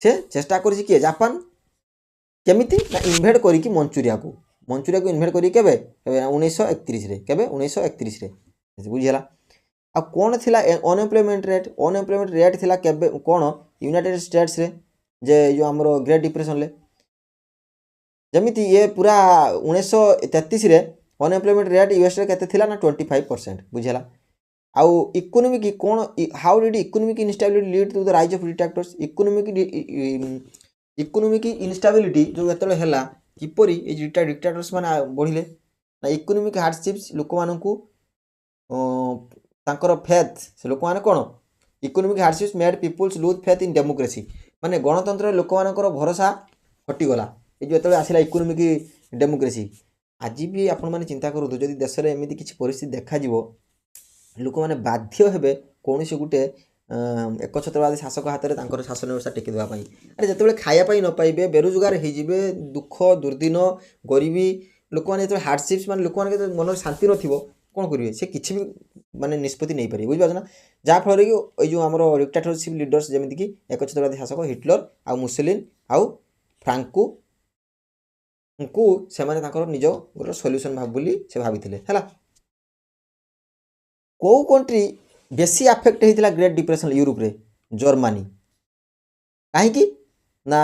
से चेष्टा करछि कि जापान केमिति ना इन्वेड करी कि मंचूरिया को इन्वेड करी केबे 1931 रे केबे 1931 रे बुझिला आ कौन थिला अनएम्प्लॉयमेंट रेट थिला केबे कौन यूनाइटेड स्टेट्स रे जे जो हमरो ग्रेट डिप्रेशन ले जमिति ये पूरा 1933 रे अनएम्प्लॉयमेंट रेट यूएस रे केते थिला ना 25% बुझिला आउ इकोनॉमिक कौन how did economic instability lead to the rise of dictators economic instability जो एतले हैला किपरि ए डिक्टेटर्स माने बढ़िले ना इकोनॉमिक हार्डशिप्स लोक मानकू तांकर फेथ से लोक माने कोन economic hardships made peoples lose faith in democracy माने गणतंत्र लोक मानकर भरोसा हटिगला ये जो एतले आसिला इकोनॉमिक डेमोक्रेसी आज भी आपण माने चिंता करू जदि देश रे एमिति किछि परिस्थिति देखा जीवो लोक माने बाध्य हेबे कोनोसी गुटे एकछत्रवादी शासक हाथ में तांकर शासन व्यवस्था टेकी देवा पई अरे जतबेले खाया पई न पाइबे बेरोजगार हो जिवे दुख दुर्दिन गरीबी लोक माने जतबेले हार्डशिप्स माने लोक माने मन शांति नथिबो कौन करेंगे से किसी भी माने निष्पत्ति नहीं पारे बुझिपार ना जहाँफल कि ये जो आम डिक्टेटरशिप लीडर्स जमीक एकछत्रवादी शासक हिटलर आ मुसोलिनी आउ फ्रांको को से निज गोटे सल्यूशन भाव बोली से भाभी है कौ कंट्री बेसी आफेक्ट होता ग्रेट डिप्रेशन यूरोप रे जर्मनी कहीं ना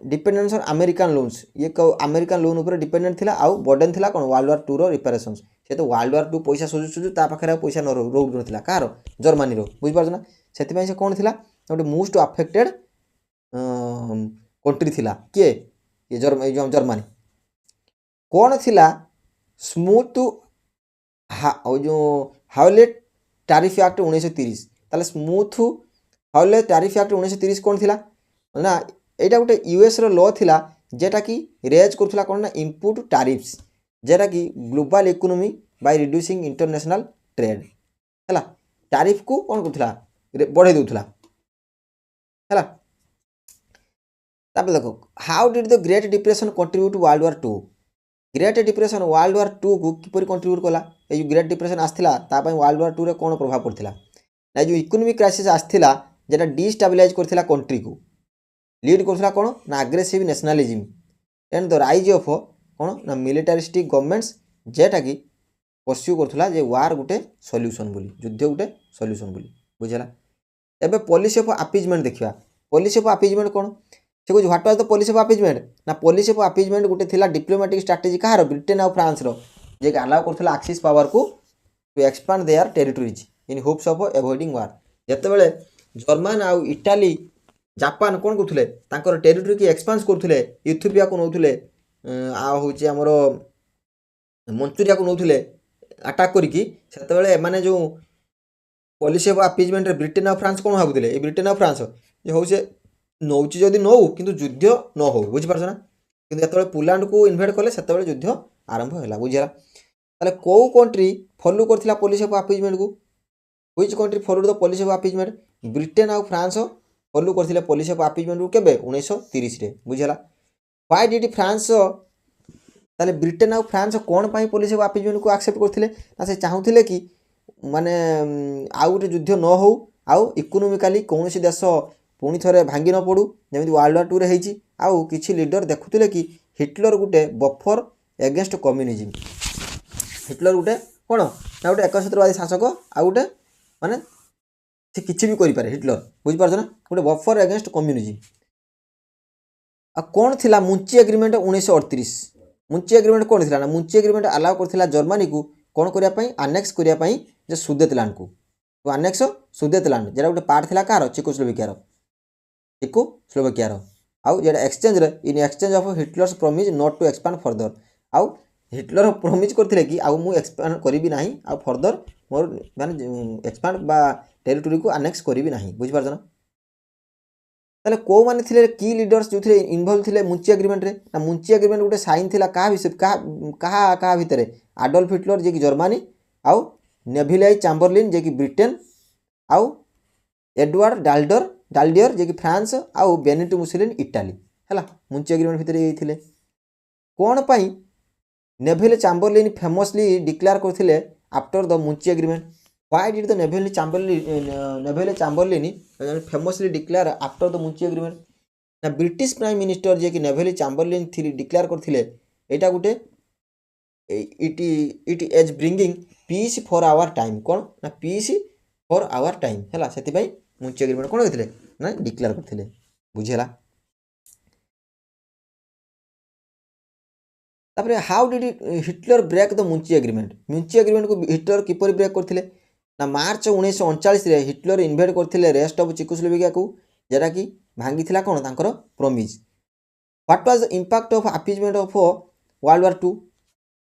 डिपेंडेंस ऑन अमेरिकन लोन्स ये अमेरिकन लोन उपर डिपेंडेंट थिला आउ बर्डन थिला कौन वर्ल्ड वार 2 रो रिपेरेशंस से तो वर्ल्ड वार 2 पैसा सुझु ता पाखे पैसा न रोड नथिला कार जर्मनी रो बुझ पारछ ना सेति से कौन थिला गोटे मोस्ट अफेक्टेड कंट्री थिला के ये जर्मनी कौन थिला स्मूथ जो हाउलेट टैरिफ एक्ट 1930 ताले स्मूथ हाउलेट टैरिफ एक्ट 1930 कौन थिला ना एटा गोटे यूएस रो लॉ थिला जेटा कि रेज करथुला कोन ना इनपुट टैरिफ्स जेटा कि global economy by reducing international trade हैला टैरिफ को कोन करथुला बढ़ाई देउथुला हैला तापर देखो how did the great depression contribute world war 2 great depression world war 2 को किपरि कंट्रीब्यूट कला ए जो ग्रेट डिप्रेशन आस्थिला ता पई वर्ल्ड वार 2 रे कोन प्रभाव पड़थिला ना जो इकोनॉमिक क्राइसिस आस्थिला जेटा डिस्टेबिलाइज करथिला कंट्री को लीड करथिला कोन ना aggressive nationalism and the rise of cone ना मिलिटारिस्टिक गवर्नमेंट्स जेटा की परस्यू करथिला जे वार गुटे सॉल्यूशन बोली युद्ध गुटे सॉल्यूशन बोली बुझला। एबे पॉलिसी ऑफ अपीजमेंट देखिबा पॉलिसी ऑफ अपीजमेंट कोन से कुछ what was the policy of appeasement ना पॉलिसी ऑफ अपीजमेंट गुटे थिला डिप्लोमेटिक स्ट्रेटजी कहार ब्रिटेन और फ्रांस रो जे अलाउ करथिला एक्सिस पावर को to expand their territories in hopes of avoiding war जेतेबेले जर्मन आउ इटाली जापान कोन करथुले तांकर टेरिटरी की एक्सपांस करथुले इथियोपिया को नौथुले आ होची हमरो मंचुरिया को नौथुले अटैक करिकी सेतेबेले माने जो पॉलिसी ऑफ अपीजमेंट रे ब्रिटेन और फ्रांस कोन भाबुथिले ए ब्रिटेन और फ्रांस जे होसे नौची जदि नौ किंतु युद्ध न हो बुझि पारछ ना किंतु जेतेबेले पोलैंड को इन्वेड कले सेतेबेले युद्ध आरंभ होला बुझिला। ताले को कंट्री फॉलो करथिला पॉलिसी ऑफ अपीजमेंट को which country follow the policy of appeasement Britain और फ्रांस फॉलो करथिले पॉलिसी ऑफ अपीजमेंट को केबे 1930 रे बुझिला। व्हाई डिड फ्रांस ताले ब्रिटेन और फ्रांस कोन पाई पॉलिसी ऑफ अपीजमेंट को एक्सेप्ट करथिले ना से चाहुथिले कि माने आउ गोटे युद्ध न हो आउ इकोनोमिकाली कौन देश पुणी थे भांगी न पड़ू जमी वर्ल्ड वार 2 रे होइछि आउ किछि लीडर देखुथिले कि हिटलर गुटे बफर एगेंस्ट कम्युनिज्म हिटलर गुटे कोन ना गोटे एकछत्रवादी शासक आउ गोटे माने से किछि भी करि पारे हिटलर बुझि पारछ ना गोटे बफर एगेंस्ट कम्युनिज्म आ कोन थिला मुंची एग्रीमेंट 1938 मुंची एग्रीमेंट कोन थिला ना मुंची एग्रीमेंट अलाउ करथिला जर्मनी को कोन करिया पई अनेक्स करिया पई जे सुदेतलैंड को तो अनेक्स सुदेतलैंड जेरा गोटे पार्ट थिला कार चेकोस्लोवाकिया रो आउ जेटा एक्सचेंज रे in exchange of Hitler's promise not to expand further आउ हिटलर प्रॉमिस करथिले कि आउ मु एक्सपांड करिबी नाही आउ फर्दर मोर माने एक्सपांड बा टेरिटरी को अनेक्स करिबी नाही बुझि पारछ ना। ताले को माने थिले की लीडर्स जो थिले इन्वॉल्व थिले मुंची एग्रीमेंट रे ना मुंची एग्रीमेंट गोटे साइन थिला का विषय का भितरे एडोल्फ हिटलर जे कि जर्मनी आउ नेभिले चैम्बरलिन जे कि ब्रिटेन आउ एडवर्ड डाल्डियर जे कि फ्रांस आउ बेनिटो मुसोलिनी इटाली हैला मुंची एग्रीमेंट भितर थिले कोन पई नेभिले चैम्बरलिन फेमसली डिक्लेयर करथिले after the Munich agreement why did the Neville Chamberlain famously declare after the Munich agreement ना ब्रिटिश प्राइम मिनिस्टर जे कि नेभिले चैम्बरलिन डिक्लेयर करथिले एटा गुटे it is bringing peace for our time कौन ना piece for our time है से मुंची एग्रीमेंट कौन होते ना डिक्लेयर करते बुझेगा। तापर how did Hitler break the Munich agreement को हिटलर किपर ब्रेक करते ना मार्च 1939 रे हिटलर इन्वेड करते रेस्ट ऑफ चेकोस्लोवाकिया को जेटा कि भांगी थिला कौन तांकर promise what was the impact of appeasement of world war 2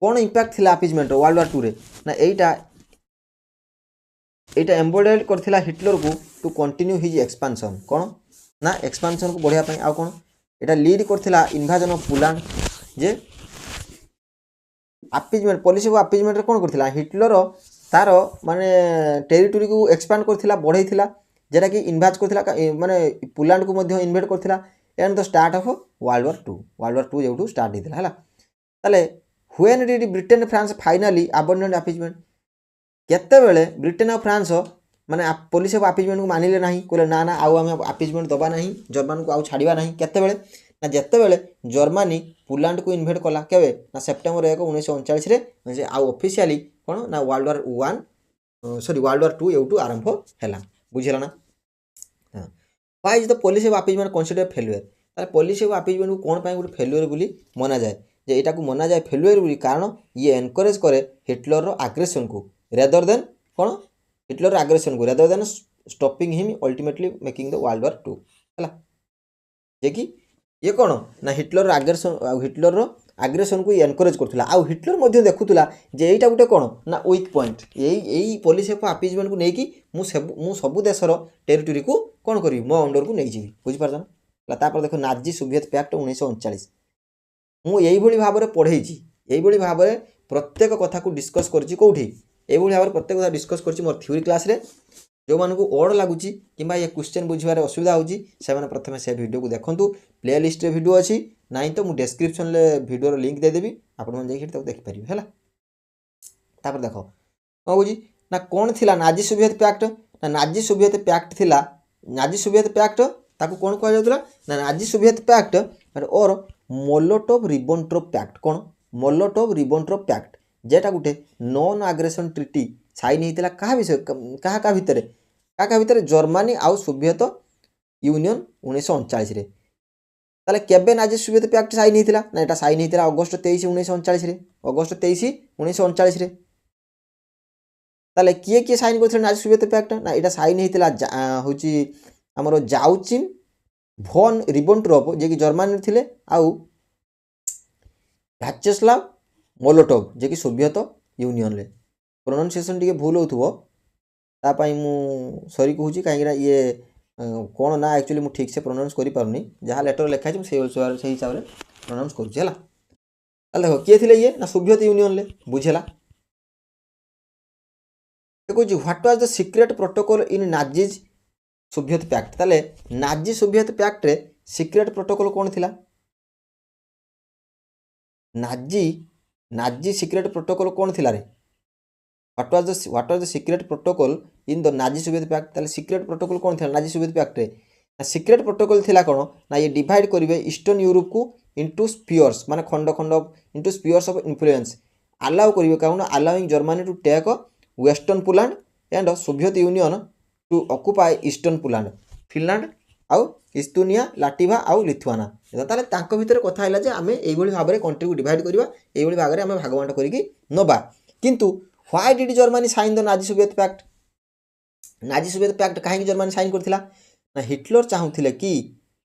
कौन इंपैक्ट थिला अपीजमेंट वर्ल्ड वार 2 रे ना एटा एम्बोडेड करथिला हिटलर को टू कंटिन्यू हिज एक्सपांशन कौन ना एक्सपांशन को बढ़िया पई आ कौन एटा लीड करथिला इन्वाजन ऑफ पोलैंड जे अपीजमेंट पॉलिसी ऑफ अपीजमेंट रे कौन करथिला हिटलर तार माने टेरिटरी को एक्सपांड करथिला बढ़ाइथिला जेटा कि इन्वाज करथिला माने पोलैंड को मध्ये इन्वेड करथिला and the start of world war 2 जेउटू स्टार्ट हेतिला हला ताले when did Britain France finally abandon appeasement केते बेले ब्रिटेन और फ्रांस माने पॉलिसी ऑफ अपीजमेंट को मानिले नाही कहले ना ना आउ हम अपीजमेंट दबा नाही जर्मन को आउ छाड़िबा नाही केते बेले ना जेते बेले जर्मनी पोलैंड को इन्वेड कला केबे ना सेप्टेम्बर 1 1939 रे आउ ऑफिशियली कोन ना वर्ल्ड वार 2 एउटू आरंभ हैला बुझिला ना। हां why is the policy of appeasement consider failure तार पॉलिसी ऑफ अपीजमेंट को कोन पाई गुड फेल्युअर बोली माना जाए जे एटा को माना जाए फेल्युअर बोली कारण ये एनकरेज करे हिटलर रो एग्रेशन को रेदर देन कौन हिटलर एग्रेशन को rather than stopping him ultimately making the world वार 2 हैला जे कि ये कौन ना हिटलर एग्रेशन को एनकरेज करथुला आ हिटलर मध्ये देखुथुला जे एटा गुटे कौन ना weak point AE policy of appeasement को नेकी मु सब देशर टेरिटरी को कौन करी मो अंडर को नै जिवि बुझि पारछन ला तापर देखो नाजी सोवियत पैक्ट 1939 मु एई भली भाबरे पढेछि एई भली भाबरे प्रत्येक कथा को डिस्कस करछि कोठी एई भली भाबरे प्रत्येक कथा डिस्कस करछि मोर थ्योरी क्लास रे जो मान को ओड लागुची किंबा ये क्वेश्चन बुझिबारे असुविधा होची से माने प्रथमे से वीडियो को देखंतु प्ले लिस्ट रे वीडियो अछि नाही तो मु डिस्क्रिप्शन ले वीडियो रो लिंक दे देबी आपण मन जाई देख परिबे हैला। तापर देखो बुझी ना कोन थिला नाजी सोवियत पैक्ट ना नाजी सोवियत पैक्ट थिला नाजी सोवियत पैक्ट ताकू कौन कह जाउतला ना नाजी सोवियत पैक्ट और मोलोटोव रिबेनट्रोप पैक्ट कौन मोलोटोव रिबेनट्रोप पैक्ट जेटा गुटे नॉन आग्रेसन ट्रिटी साइन होता क्या विषय क्या भितर जर्मनी आउ सोवियत यूनियन 1939 रे ताले केबे नाजी सोवियत पैक्ट साइन होता ना यहाँ साइन होता अगस्ट 23 1939 रे अगस्ट 23 1939 रे ताले किए किए साइन करथिले नाजी सोवियत पैक्ट ना यहाँ साइन होता हूँ आमर जाउचिन भन रिबेनट्रोप जे कि जर्मनी थिले आउ भ्याचेस्लाव मोलोटोव जे कि सोवियत यूनियन रे प्रोनाउंसिएशन टिके भूल होथुबो तापाई मु सॉरी कहूँ कहीं ये कौन ना एक्चुअली मुझे ठीक से प्रोनाउंस करि पारुनी जहाँ लेटर लिखा है से हिसाब से प्रोनाउंस करुँच है देखो किए थे ये ना सोवियत यूनियन ले बुझेला देखो what was the secret protocol in Nazis Soviet pact ताले नाजी सोवियत पैक्ट रे सीक्रेट प्रोटोकॉल कौन थिला नाजी नाजी सीक्रेट प्रोटोकॉल कौन थिला रे what was the secret protocol in the Nazi Soviet pact ताले सीक्रेट प्रोटोकॉल कौन थिला नाजी सोवियत पैक्ट रे सीक्रेट प्रोटोकॉल थिला कौन ना ये डिवाइड करेंगे ईस्टर्न यूरोप को इंटू स्पीयर्स माने खंड खंड into spheres of influence allow करेंगे कौन allowing Germany to take western Poland and Soviet Union to occupy eastern Poland Finland आउ इस्तोनिया लाटिवा आउ लिथुआना ताले तांको भितर कथा हैला जे आमे एई भली भाबरे कंट्री को डिवाइड करबा एई भली भागरे आमे भागबांट करिकि नबा किंतु why did Germany sign the Nazi Soviet pact Nazi Soviet pact काहे जर्मनी साइन करथिला ना हिटलर चाहूले कि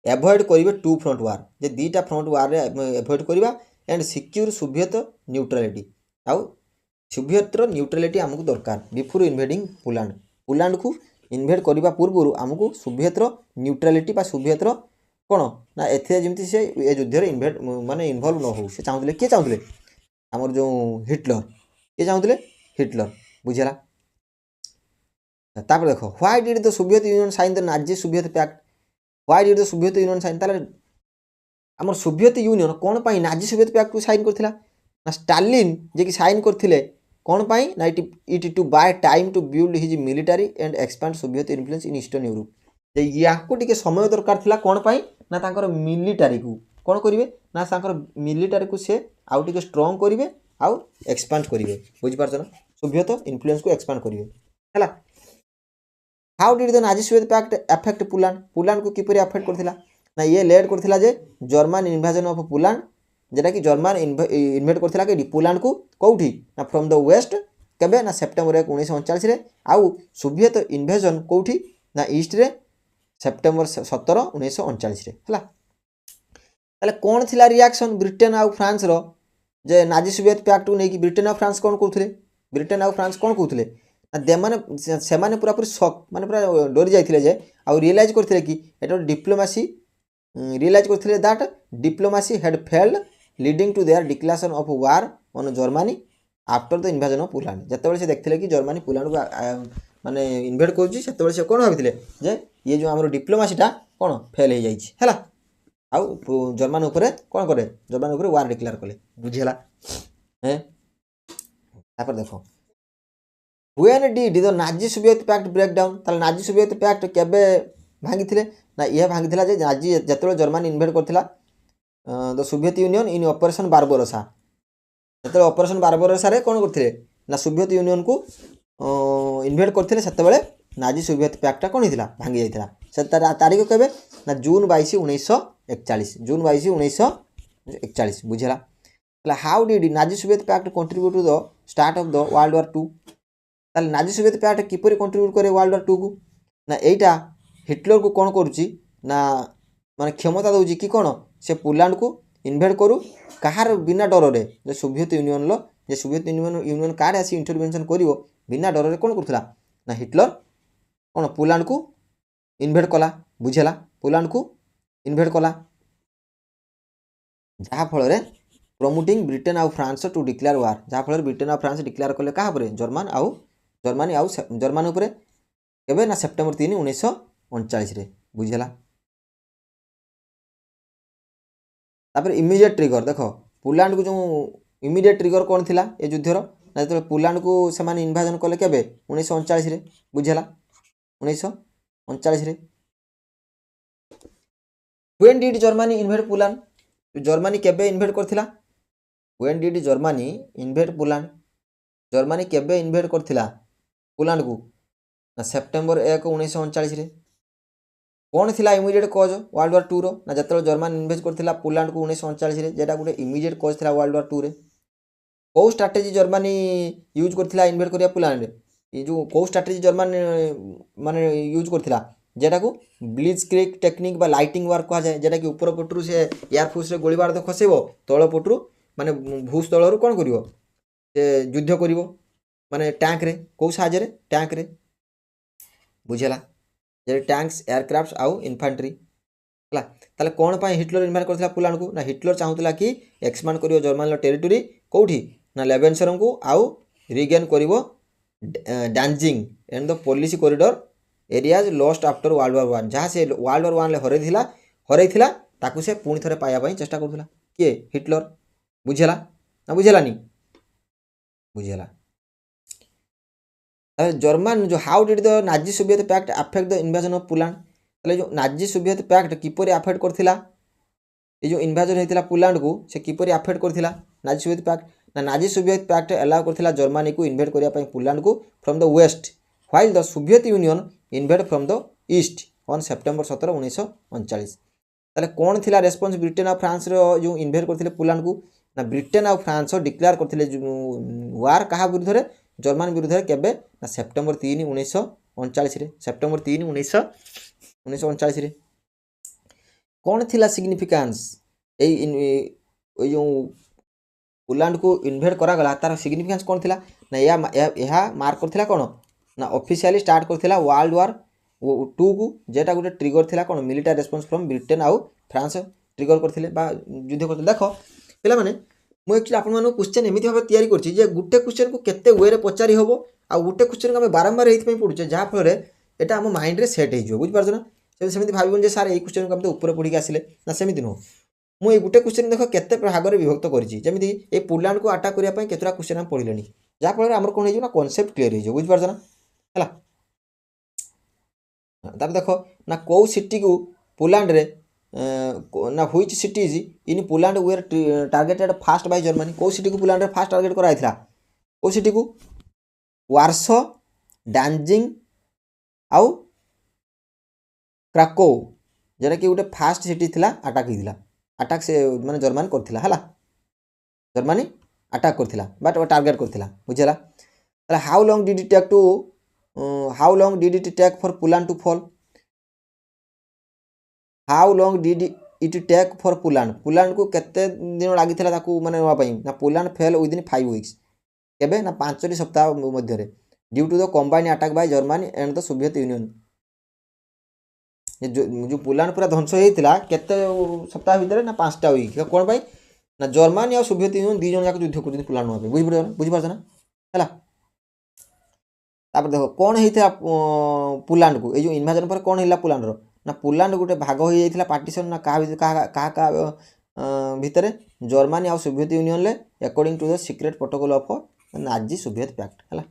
एभॉइड करेंगे टू फ्रंट वार जे दीटा फ्रंट वार एभॉइड करवा एंड सिक्योर सोवियत न्यूट्रालिटी आउ सोवियतर न्यूट्रालिटी आमको दरकार बिफोर इन्वेडिंग पोलैंड पोलैंड को इन्वेड करने पूर्व आमको सोवियतर न्यूट्रालिटी बा सोवियतर कौन ना एथे जमती से ए युद्ध इन्वेड माने इनवल्व न हो से चाहूले किए चाहूले आमर जो हिटलर किए चाहूले हिटलर बुझेला तापर देखो why did the Soviet Union sign the Nazi Soviet pact why did the Soviet Union sign ताले हमर सोवियत यूनियन कौन पाई नाजी सोवियत पैक्ट को साइन करथिला ना स्टालिन जे कि साइन करथिले कौन पाई ना it to buy time to build his military and expand Soviet influence in eastern Europe जे याको टिके समय दरकार थिला कौन पाई ना तांकर मिलिटरी को कौन करिवे ना तांकर मिलिटरी को से आउ टिके स्ट्रांग करिवे आउ एक्सपांड करिवे बुझि पारछ ना सोवियत इन्फ्लुएंस को एक्सपांड करिवे हैला how did the Nazi Soviet pact affect Poland Poland को किपरि अफेक्ट करथिला ना ये लेड करथिला जे जर्मन इन्वेजन ऑफ पोलैंड जेटा कि जर्मन इन्वेड करथिला के पोलैंड को कोठी ना फ्रॉम द वेस्ट केबे ना सेप्टेम्बर 1939 रे आउ सोवियत इन्वेजन कोठी ना ईस्ट रे सेप्टेम्बर 17 1939 रे हला ताले कोन थिला रिएक्शन ब्रिटेन आउ फ्रांस रो जे नाजी सोवियत पैक्ट को नै कि ब्रिटेन आउ फ्रांस कोन करथले ब्रिटेन आउ फ्रांस कोन कहथले से पूरा पूरी शक माने पूरा डरी जाइथिले जे आउ रियलाइज करथिले कि एटा डिप्लोमेसी रियलाइज करथिले that diplomacy had failed leading to their declaration of war on Germany after the invasion of Poland जेतेबेले से देखथिले कि जर्मनी पोलैंड को माने इन्वेड करछि सेतेबेले से कोन भाबिथिले जे ये जो हमर डिप्लोमेसीटा कोन फेल हो जाइछि हैला आउ जर्मन ऊपर कोन करे जर्मन ऊपर वार डिक्लेयर कले बुझिला हैं तापर देखो When did the Nazi Soviet Pact break down? ताले नाजी सोवियत पैक्ट केबे भांगी ना यह भांगी जे नाजी जेतेबेले जर्मनी इन्वेड करथिला the Soviet Union in operation Barbarossa जेतेबेले ऑपरेशन बारबरोसा रे कोन करथिले ना सोवियत यूनियन को इन्वेड करथिले सेतेबेले नाजी सोवियत पैक्ट कोन हिथिला भांगी जाइथिला से तारीख केबे ना जून 22 1941 जून 22 1941 बुझेला ताले how did Nazi Soviet pact contribute to the start of the world war 2 ताले नाजी सोवियत पैक्ट किपरि कंट्रीब्यूट करे वर्ल्ड वॉर 2 को ना एटा हिटलर को कौन करुच्ची ना माने क्षमता दउची कि कौन से पोलैंड को इन्वेड करू कहार बिना डर रे जे सोवियत यूनियन लो जे सोवियत यूनियन कार आसी इंटरवेंशन करिवो बिना डर रे कौन करथला ना हिटलर कौन पोलैंड को इन्वेड कला बुझेला पोलैंड को इन्वेड कला जहाँ फल रे प्रमोटिंग ब्रिटेन आउ फ्रांस टू डिक्लेयर वार जहाँ फल ब्रिटेन आउ फ्रांस डिक्लेयर कले कहा पर जर्मनी आउ जर्मनी उपरे केबे ना सेप्टेम्बर 3 1939 रे बुझेला तापर इमीडिएट ट्रिगर देखो पोलैंड को जो इमीडिएट ट्रिगर कौन थिला ए युद्धर ना जो पोलैंड को से इन्वेजन कले केबे 1939 रे बुझेला 1939 रे when did Germany invade Poland, Germany केबे इन्वेड करथिला, when did Germany invade Poland, Germany केबे इन्वेड करथिला पोलैंड को ना सेप्टेम्बर 1 1939 रे। कौन थिला इमिडिएट कज वर्ल्ड वार 2 रो ना जतल जर्मनी इन्वेड करथिला पोलैंड को 1939 रे, जेटा गुटे इमिडिएट कज थिला वर्ल्ड वार 2 रे। कौ स्ट्रैटेजी जर्मनी यूज करथिला इन्वेड करिया पोलैंड रे, ये जो कौ स्ट्रैटेजी जर्मनी माने यूज करथिला जेटा को ब्लिट्जक्रिग टेक्निक बा लाइटिंग वार कहा जाए, जेटा कि ऊपर पटरू से एयरफोर्स रे गोलीबार तो खसेबो, तळ पटरू माने भूस्थल रू कोन करिवो से युद्ध करिवो माने टैंक रे, कौ साहाଯ୍य रे टैंक रे, बुझेला जे टैंक्स एयरक्राफ्ट आउ इन्फेंट्री हला। ताले कोन पाई हिटलर इन्वेड करथिला पोलैंड को ना हिटलर चाहुतला कि एक्सपांड करिवो जर्मन टेरिटरी कोठी ना लेवेनसरम को आउ रिगेन करिवो Danzig and the policy corridor areas lost after World War 1, जहाँ से वर्ल्ड वार 1 ले हरैथिला ताकू से पुणी थरे पाया पई चेष्टा करथुला के हिटलर, बुझेला ना बुझेलानी, बुझेला। जर्मन जो how did the Nazi Soviet pact affect the invasion of Poland, ताले जो नाजी सोवियत पैक्ट किपरि अफेक्ट करथिला ये जो इन्वेजन हेतिला पोलैंड को से किपरि अफेक्ट करथिला नाजी सोवियत पैक्ट ना नाजी सोवियत पैक्ट अलाउ करथिला जर्मनी को इन्वेड करिया पई पोलैंड को from the west while the Soviet Union invade from the east on September 17 1939। ताले कौन थिला रेस्पॉन्स ब्रिटेन और फ्रांस रो जो इन्वेड करथिले पोलैंड को ना ब्रिटेन और फ्रांस डिक्लेयर करथिले वार कहा विरुद्ध रे जर्मन विरुद्ध रे केबे ना सेप्टेम्बर 3 1939 रे, सेप्टेम्बर 3 1939 रे। कौन थिला सिग्निफिकेंस ए जो पोलैंड को इन्वेड करा गला तार सिग्निफिकेंस कौन थिला ना या मार्क करथिला कोन ना ऑफिशियली स्टार्ट करथिला वर्ल्ड वार 2 को, जेटा गुटे ट्रिगर थिला कोन मिलिटरी रेस्पॉन्स फ्रॉम ब्रिटेन आउ फ्रांस ट्रिगर करथिले बा युद्ध करथिले। देखो पिला माने मु एक्चुअली आपन मानो क्वेश्चन एमिति भाबे तयारी करछि जे गुटे क्वेश्चन को केते वे रे पचारि होबो आ गुटे क्वेश्चन को हम बारंबार एथि पई पढुचे जा फल रे एटा हम माइंड रे सेट हे जो, बुझ पारछ ना। सेमिति भाबिबन जे सर ए क्वेश्चन को हम तो ऊपर पढी के आसिले ना, सेमिति नो मु ए गुटे क्वेश्चन देखो केते भाग रे विभक्त करछि, जेमिति ए पोलैंड को अटैक करिया पई केतरा क्वेश्चन हम पढिलेनी जा फल रे हमर कोन हे जो ना कांसेप्ट क्लियर हे जो, बुझ पारछ ना हला। तब देखो ना कौ सिटी को पोलैंड रे ना which cities in Poland were targeted first by Germany, कौ सिटी को पोलैंड रे फास्ट टारगेट करा आइथिला, कौ सिटी को वार्सो, डांजिंग आउ क्राको, जेटा कि गोटे फास्ट सिटी थिला अटैक हिथिला, अटैक से माने जर्मनी करथिला हला, जर्मनी अटैक करथिला बट टारगेट करथिला, बुझेला। ताले how long did it take to how long did it take for Poland to fall, how long did it take for Poland, Poland को केते दिन लागि थिला ताकू माने नवा पई ना पोलैंड फेल विदिन 5 वीक्स केबे ना 5 सप्ताह मध्य रे due to the combined attack by Germany and the Soviet Union. जो पोलैंड पूरा ध्वंस होइतिला केते सप्ताह भीतर ना 5टा वीक कोन पई ना जर्मनी और सोवियत यूनियन दी जन जाक युद्ध करथिन पोलैंड पे, बुझि पारछ ना हला। तापर देखो कोन हेइथिला पोलैंड को ए जो इन्वेजन पर कोन हिला पोलैंड रो ना पोलैंड गोटे भाग हो जाइथिला पार्टीशन ना का भितर जर्मनी और सोवियत यूनियन ले according to the secret protocol of Nazi Soviet pact हला।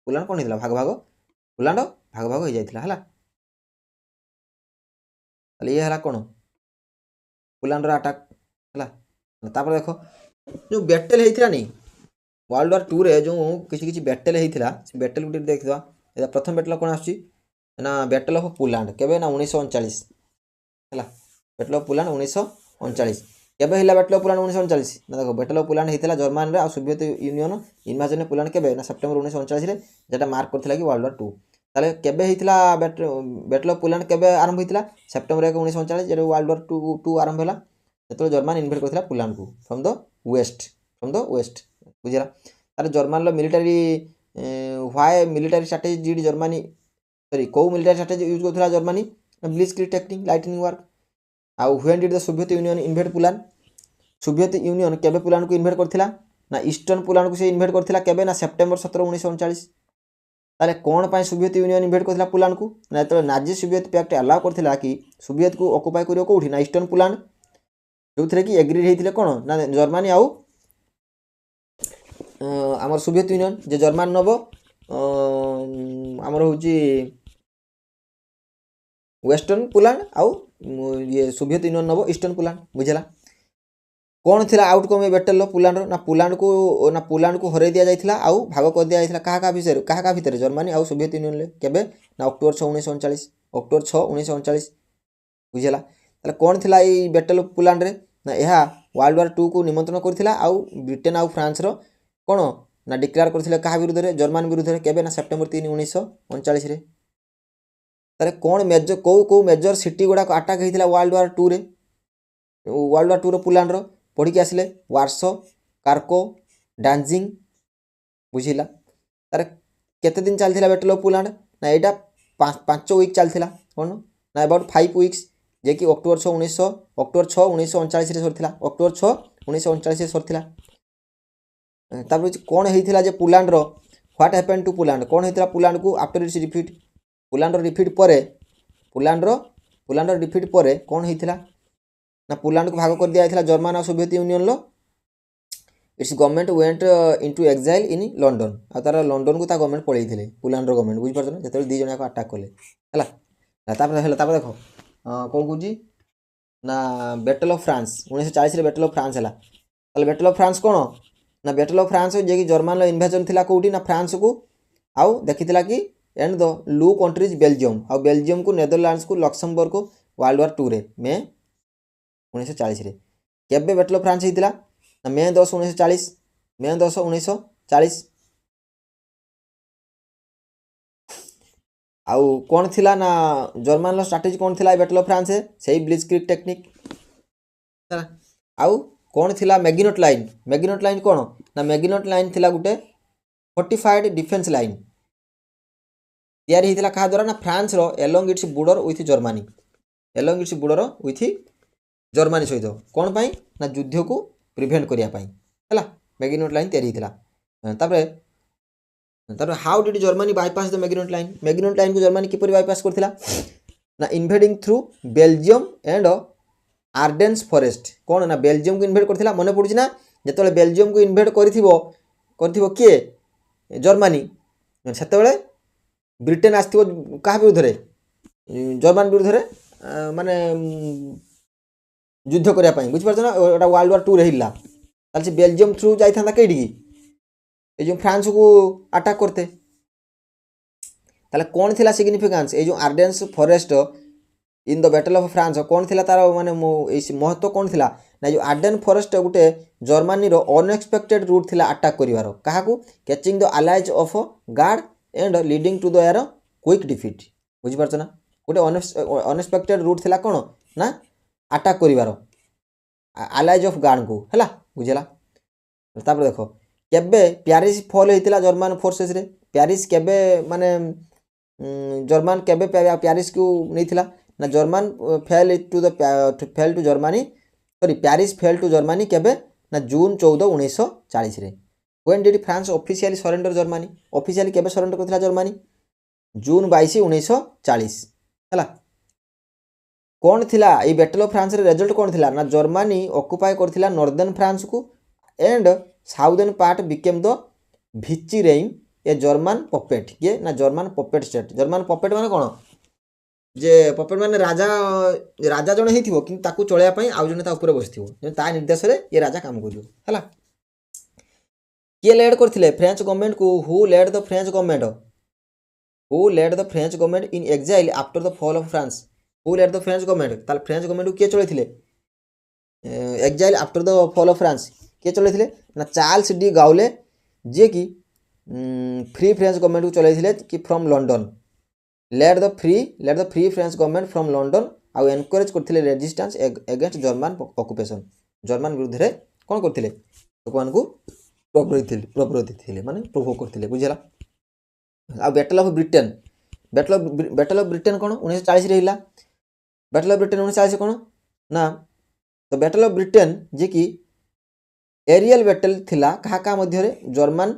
पोलैंड कोन हिला भाग पोलैंड भाग हो जाइथिला हला। ताले ये हला कोन पोलैंड रो अटैक हला। तापर देखो जो बैटल हेइथिला नहीं वर्ल्ड वार 2 रे जो किछि किछि बैटल हेइथिला से बैटल गुटे देखिबा। एदा प्रथम बैटल कोन आछि ना बैटल ऑफ पोलैंड केबे ना 1939 हला, बैटल ऑफ पोलैंड 1939 केबे हिला बैटल ऑफ पोलैंड 1939 ना देखो बैटल ऑफ पोलैंड हेइथिला जर्मन रे आ सोवियत यूनियन इन्वेजन पोलैंड केबे ना सेप्टेम्बर 1939 रे, जेटा मार्क करथिला कि वर्ल्ड वार 2। ताले केबे हेइथिला बैटल ऑफ पोलैंड केबे आरंभ हेइथिला सेप्टेम्बर 1 1939 जेटा वर्ल्ड वार 2 आरंभ होला, जेतो जर्मन इन्वेड करथिला पोलैंड को फ्रॉम द वेस्ट बुझिरा। तारे जर्मन लो military why military strategy did Germany sorry को मिलिटरी स्ट्रेटजी यूज करथिला Germany blitzkrieg technique lightning work. आ when did the Soviet Union invade Poland, Soviet Union केबे Poland को इन्वेड करथिला ना ईस्टर्न पोलैंड को से इन्वेड करथिला केबे ना सेप्टेम्बर 17 1939। ताले कोन पाई सोवियत यूनियन इन्वेड करथिला पोलैंड को ना तो नाजी सोवियत पैक्ट अलाउ करथिला कि सोवियत को ऑक्युपाई करियो कोठी ना ईस्टर्न पोलैंड, जोथरे कि एग्री हेइथिले कोन ना जर्मनी आउ आमर सोवियत यूनियन जे जर्मन नबो आमर होची वेस्टर्न पोलैंड आउ ये सोवियत यूनियन नब ईस्टर्न पोलैंड बुझेगा कौन थिला आउटकम ए बैटल पोलैंड ना पोलैंड को हरई दिया जाइथिला आउ भाग कर दिया जाइथिला काहा भितर जर्मनी आउ सोवियत यूनियन ले केबे ना अक्टोबर 6 1939 अक्टोबर 6 1939 बुझेला ताले कौन थिला ई बैटल पोलैंड रे ना यह वर्ल्ड वार 2 को निमंत्रण करथिला आउ ब्रिटेन आउ फ्रांस रो कोन ना डिक्लेयर करथिले काहा विरुद्ध रे जर्मनी विरुद्ध रे केबे ना सेप्टेम्बर 3 1939 रे ताले कौन मेजर को मेजर सिटी गुडा अटैक हेतिला वर्ल्ड वार 2 रे वर्ल्ड वार 2 रो पोलैंड रो पढ़ी की आसिले वार्सो कार्को डांजिंग बुझिला तार केते दिन चलथिला बैटल ऑफ पोलैंड ना एटा 5 वीक चलथिला कोन ना अबाउट 5 वीक्स जे कि अक्टोबर 6 1939 रे सरथिला अक्टोबर 6 1939 रे सरथिला तापर कोन हेतिला जे पोलैंड रो व्हाट हैपेंड टू पोलैंड कोन हेतिला पोलैंड को आफ्टर इट्स डिफीट पोलैंड रो डिफीट परे पोलैंड रो डिफीट परे कोन हेतिला ना पोलैंड को भाग कर दिया जाइथिला जर्मन और सोवियत यूनियन लो its government went into exile in London आ तार लंडन को ता गवर्नमेंट पळेइथिले पोलैंड रो गवर्नमेंट बुझ परछ ना जेते दी जणा को अटैक करले हला ना तापर देखो कोन कुजी ना बैटल ऑफ फ्रांस 1940 रे बैटल ऑफ फ्रांस हला ताले बैटल ऑफ फ्रांस कोन ना बैटल ऑफ फ्रांस जे कि जर्मन लो इन्वेजन थिला कोठी ना फ्रांस को आउ देखिथिला कि and the low countries Belgium आ बेल्जियम को नेदरलैंड्स को लक्समबर्ग को वर्ल्ड वार 2 रे में 1940 रे केबे बैटल ऑफ फ्रांस हेतिला ना मे 10 1940 आउ कौन थिला ना जर्मन लो स्ट्रेटजी कौन थिला बैटल ऑफ फ्रांस से ब्लिट्जक्रिग टेक्निक आउ कौन थिला मैगिनोट लाइन कौन ना मैगिनोट लाइन थिला गुटे फोर्टिफाइड डिफेंस लाइन तैयारी हेतिला कहा द्वारा ना फ्रांस रो along its border with Germany सहित कौन पाई ना युद्ध को प्रिवेंट करिया पाई हला मैगिनोट लाइन तैयारी हेतिला तापर how did Germany bypass the Maginot line को जर्मनी किपरि बाईपास करथिला ना invading through Belgium and Ardennes forest कौन ना बेल्जियम को इन्वेड करथिला मने पडुछि ना जेतले बेल्जियम को इन्वेड करथिबो किए जर्मनी सेतबेले ब्रिटेन आस्थिबो काहा विरुद्ध रे जर्मन विरुद्ध रे माने युद्ध करिया पाई बुझ परछ ना एटा वर्ल्ड वार 2 रे हिला ताले बेल्जियम थ्रू जाई थांदा केडी की ए जो फ्रांस को अटैक करते ताले कौन थिला सिग्निफिकेंस ए जो Ardennes forest in the battle of France कौन थिला तार माने महत्व कौन थिला ना जो आर्डेन फॉरेस्ट गोटे जर्मनी रो अनएक्सपेक्टेड रूट थिला अटैक करिवारो काहा को catching the allies off guard and leading to the air quick defeat बुझ परछ ना गोटे अनएक्सपेक्टेड रूट थिला कोन ना अटैक करिवारो अलाइज ऑफ गार्ड को हला बुझला तापर देखो केबे पेरिस फॉल हेतिला जर्मन फोर्सेस रे पेरिस केबे माने जर्मन केबे पेरिस को नैथिला ना German fell to Germany sorry Paris fell to Germany केबे ना जून 14 1940 रे when did France officially surrender Germany officially केबे सरेंडर करथिला जर्मनी जून 22 1940 हला कौन थिला ए बैटल ऑफ फ्रांस रे रिजल्ट कौन थिला ना जर्मनी ऑक्युपाई करथिला नॉर्दर्न फ्रांस को and southern part became the Vichy regime a German puppet ये ना German puppet state German puppet माने कोन जे पपेट माने राजा जण हेथिबो कि ताकू चळया पई आउ जण ता ऊपर बसथिबो जे ता निर्देश रे ये राजा काम करियो हला के लेड करथिले फ्रेंच गवर्नमेंट को who led the French government in exile after the fall of France who led the French government ताल फ्रेंच गवर्नमेंट को के चळैथिले exile after the fall of France के चलैथिले ना चार्ल्स डी गाउले जे कि फ्री फ्रेंच गवर्नमेंट को चलैथिले कि from London led the free French government from London आउ एनकरेज करथिले resistance against German occupation German विरुद्ध रे कोन करथिले लोकमान को प्रबोधित थिले माने प्रोवोक करथिले बुझला आ बैटल ऑफ ब्रिटेन कोन 1940 रे हिला बैटल ऑफ ब्रिटेन 1940 कोन ना तो बैटल ऑफ ब्रिटेन जे कि एरियल बैटल थिला कहा का मध्य रे German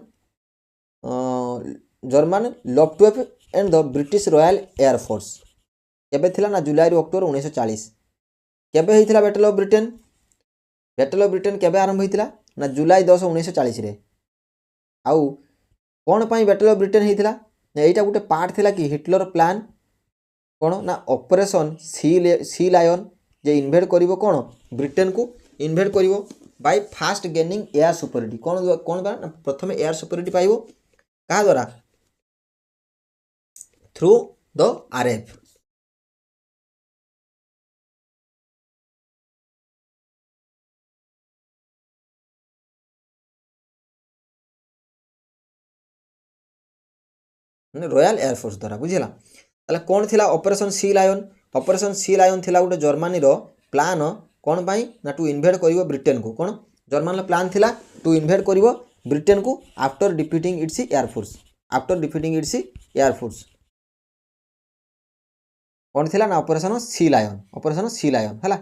Luftwaffe and the British Royal Air Force केबे थिला ना जुलाई रो अक्टोबर 1940 केबे हेतिला बैटल ऑफ ब्रिटेन केबे आरंभ हेतिला ना जुलाई 10 1940 रे आउ कोन पई बैटल ऑफ ब्रिटेन हेतिला ना एटा गुटे पार्ट थिला कि हिटलर प्लान कौन ना ऑपरेशन सी लायन जे इन्वेड करिवो कौन ब्रिटेन को इन्वेड करिवो by fast gaining air superiority कौन कौन बा ना प्रथम एयर सुपरिटी पाइबो कहा द्वारा through the RF royal air force द्वारा बुझेगा ताले कौन थिला ऑपरेशन सी लायन थिला गोटे जर्मनी रो प्लान कौन पाई ना टू इन्वेड करिवो ब्रिटेन को कौन जर्मन प्लान थिला टू इन्वेड करिवो ब्रिटेन को आफ्टर डिफीटिंग इट्स एयरफोर्स कौन थिला ना ऑपरेशन सी लायन हैला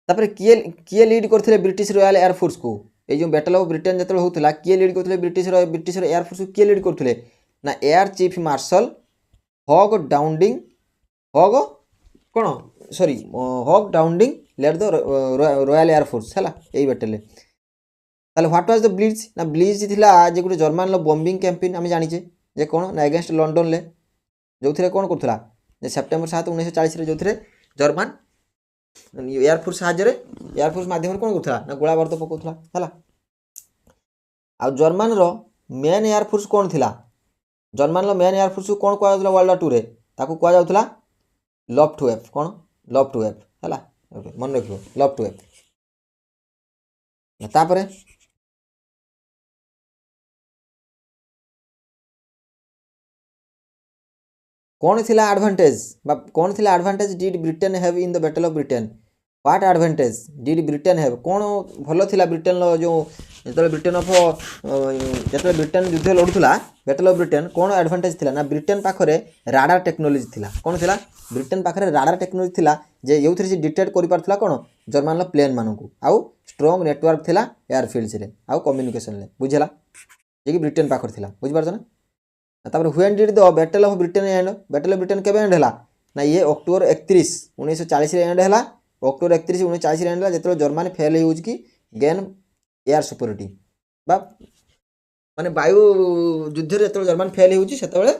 तापर किए लीड करथिले ब्रिटिश रॉयल एयरफोर्स को ये जो बैटल ऑफ ब्रिटेन जतले होतला किए लीड करथिले ब्रिटिश एयरफोर्स को किए लीड करथिले ना air chief marshal Hugh Dowding led the Royal Air Force है यही बैटल ताले व्हाट वाज द ब्लिट्ज ना ब्लिट्ज थिला जे गोटे जर्मन लो बॉम्बिंग कैंपेन आम जानिचे जे कौन ना अगेंस्ट लंडन ले जो थे कौन करथला जे सेप्टेम्बर 7 1940 जो थे जर्मन एयरफोर्स एयरफोर्स माध्यम कौन करथला ना गोला बारूद पकाउथला है आ जर्मन रो मेन एयरफोर्स कौन थिला जर्मन लो मेन एयरफोर्स को कौन कह जाउथला वर्ल्ड वार 2 रे ताकू कह जाउथला लफ्टवेफ कौन लफ्टवेफ है मन रखियो लफ्टवेफ तापरे कौन थिला एडवांटेज कौन थिला advantage did Britain have in the battle of Britain what advantage did Britain have कौन भलो थिला ब्रिटेन लो जो जतले ब्रिटेन ऑफ जतले ब्रिटेन युद्ध लड़ुथला बैटल ऑफ ब्रिटेन कौन एडवांटेज थिला ना ब्रिटेन पाखरे राडार टेक्नोलॉजी थिला कौन थिला ब्रिटेन पाखरे राडार टेक्नोलॉजी थिला जे योथरे से डिटेक्ट करि पारथला कौन जर्मन लो प्लेन मानकू आउ स्ट्रांग नेटवर्क थिला एयरफील्ड्स रे आउ कम्युनिकेशन ले बुझला जे कि ब्रिटेन पाखर थिला बुझ पारछ ना तापर when did the battle of Britain and battle of Britain केबे एंड हला ना ये अक्टोबर 31 1940 रे एंड हला अक्टोबर 31 1940 रे एंड हला जेतलो जर्मनी फेल यूज की गेन एयर सुपरिटी बा माने वायु युद्ध रे जेतलो जर्मनी फेल यूज सेतबेले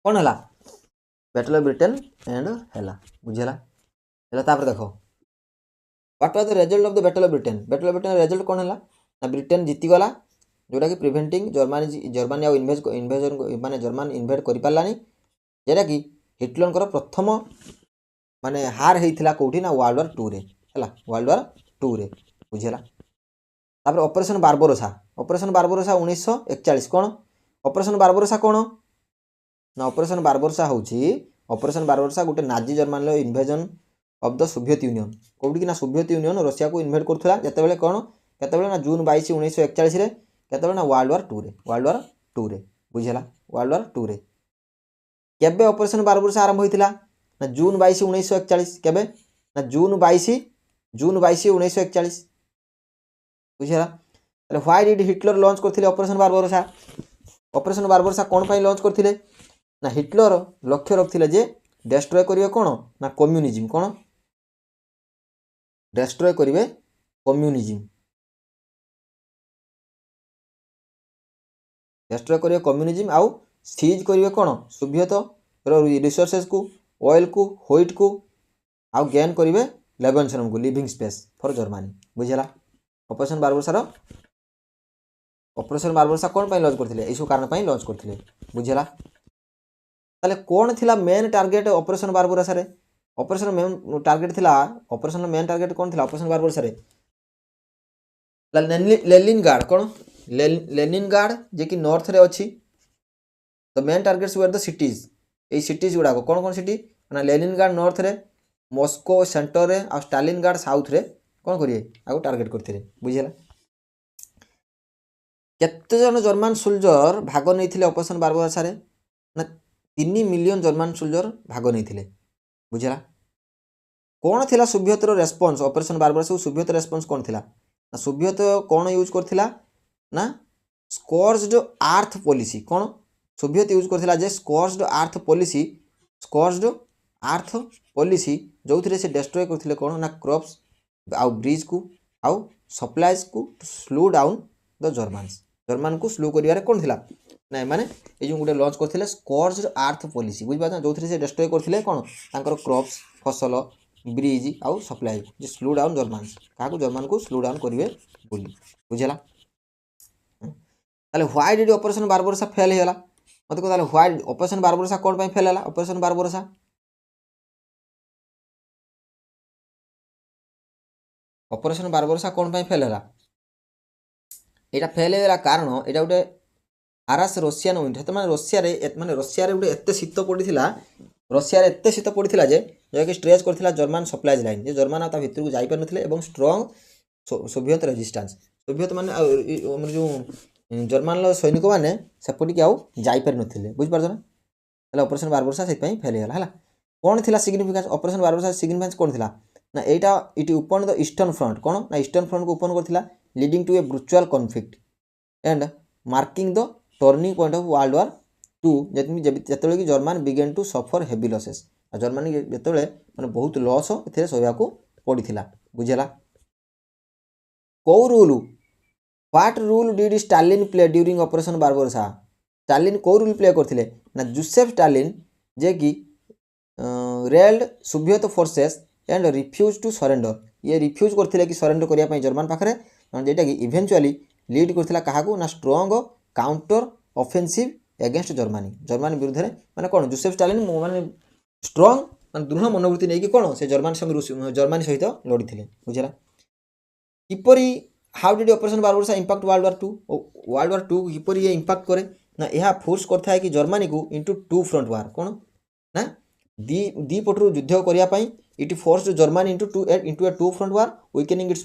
कोन हला बैटल ऑफ ब्रिटेन एंड हला बुझला हला तापर देखो what was the result of the battle of Britain result कोन हला ना ब्रिटेन जीति गला जोटा कि प्रिभेंटिंग जर्मनी आउ इन्वेजन माने जर्मन इन्वेड कर पारानी जेटा कि हिटलर प्रथम माने हार होता कौटी ना वर्ल्ड वार 2 रे है वर्ल्ड वार 2 रे बुझेगा तापर ऑपरेशन बारबरोसा 1941 कौन ऑपरेशन बारबरोसा कौन ना ऑपरेशन बारबरोसा गोटे Nazi German invasion of the Soviet Union कौटी कि ना सोवियत यूनियन रशिया को इन्वेड करथला जेतेबेले कौन केतेबेले ना जून 22 1941 रे केतेबेले ना वर्ल्ड वार 2 रे बुझेला वर्ल्ड वार 2 रे केबे ऑपरेशन बारबरोसा आरंभ होइतिला ना जून 22 1941 केबे ना जून 22 1941 बुझेला तले व्हाई डिड हिटलर लॉन्च करथिले ऑपरेशन बारबरोसा कोन पई लॉन्च करथिले ना हिटलर लक्ष्य रखथिले जे डिस्ट्रॉय करिवे कोन ना कम्युनिज्म कोन डिस्ट्रॉय करिवे कम्युनिज्म आउ सीज करिवे कोन सोवियत रिसोर्सेस को ऑयल को व्हीट को आउ गेन करिवे लेबनसनम को लिविंग स्पेस फॉर जर्मनी बुझेला ऑपरेशन बारबरोसा कोन पई लॉन्च करथिले एसु कारण पई लॉन्च करथिले बुझेला ताले कोन थिला मेन टारगेट ऑपरेशन बारबरोसा रे ऑपरेशन मेन टारगेट कोन थिला ऑपरेशन बारबरोसा रे लेनिनग्राड कोन लेनिनग्राड जे कि नॉर्थ रे अछि the main targets were the cities ए सिटीज गुडा कोन कोन सिटी ना लेनिनग्राड नॉर्थ रे मॉस्को सेंटर रे आ स्टालिनग्राड साउथ रे कोन करिए आगो टारगेट करथिले बुझिला केते जन जर्मन सोल्जर भाग नैथिले ऑपरेशन बारबरोसा रे ना 3 मिलियन जर्मन सोल्जर भाग नैथिले बुझिला कोन थिला सोवियत रो response operation Barbarossa Soviet response कोन थिला ना सोवियत कोन यूज करथिला ना स्कॉर्च्ड अर्थ पॉलिसी कोन सोवियत यूज करथिला जे स्कॉर्च्ड अर्थ पॉलिसी जो थे से डिस्ट्रॉय करथिले कोन ना क्रॉप्स आउ ब्रिज को आउ सप्लाईज को स्लो डाउन द जर्मान को स्लो करिवारे कोन थिला ना माने ए जो गुटे लॉन्च करथिले स्कॉर्च्ड अर्थ पॉलिसी बुझ पाछन जो से डिस्ट्रॉय करथिले कोन तांकर क्रॉप्स फसल ब्रिज आउ सप्लाई जे स्लो डाउन जर्मान को स्लो डाउन करिवे बोली बुझला ताले why did operation Barbarossa fail हेला मते को ताले व्हाई ऑपरेशन बारबरोसा कोन पई फेल हेला ऑपरेशन बारबरोसा कोन पई फेल हेला एटा फेल हेला कारण एटा गुटे आरास रशियन विंड तो माने रशिया रे गुटे एते शीत पड़िथिला जे कि स्ट्रेच करथिला जर्मन सप्लाई लाइन जे जर्मन ता भितर को जाई पर नथिले एवं स्ट्रांग सोवियत रेजिस्टेंस सोवियत माने हमर जो जर्मन सैनिक माने सेपटी के आउ जाई पर नथिले बुझ पारछ ना ताले ऑपरेशन बारबरोसा से पई फेल हेला हला कोन थिला सिग्निफिकेंस ऑपरेशन बारबरोसा सिग्निफिकेंस कोन थिला ना एटा it open the eastern front कोन ना ईस्टर्न फ्रंट को ओपन करथिला leading to a brutal conflict and marking the turning point of world war 2 जेतले कि German began to suffer heavy losses Germany जेतले माने बहुत लॉस एथे सहया को पड़िथिला बुझला को role what role did Stalin play during operation Barbarossa Stalin को रूल प्ले करथिले ना जोसेफ स्टालिन जे कि rallied Soviet forces and refused to surrender ये रिफ्यूज करथिले कि सरेंडर करिया पई जर्मन पाखरे जेटा कि इवेंचुअली लीड करथिला काहाकू ना strong counter offensive against Germany विरुद्ध रे माने कोन जोसेफ स्टालिन माने स्ट्रांग माने दृढ़ मनोवृत्ति नै कि कोन से जर्मनी सहित लड़ीथिले बुझला किपरि how did operation Barbarossa impact world वार 2 किपरि ये इंपैक्ट करे ना यह फोर्स करथा है कि जर्मनी को इनटू टू फ्रंट वार कोन ना दी पटरु युद्ध करिया पई it force Germany into a two front war weakening its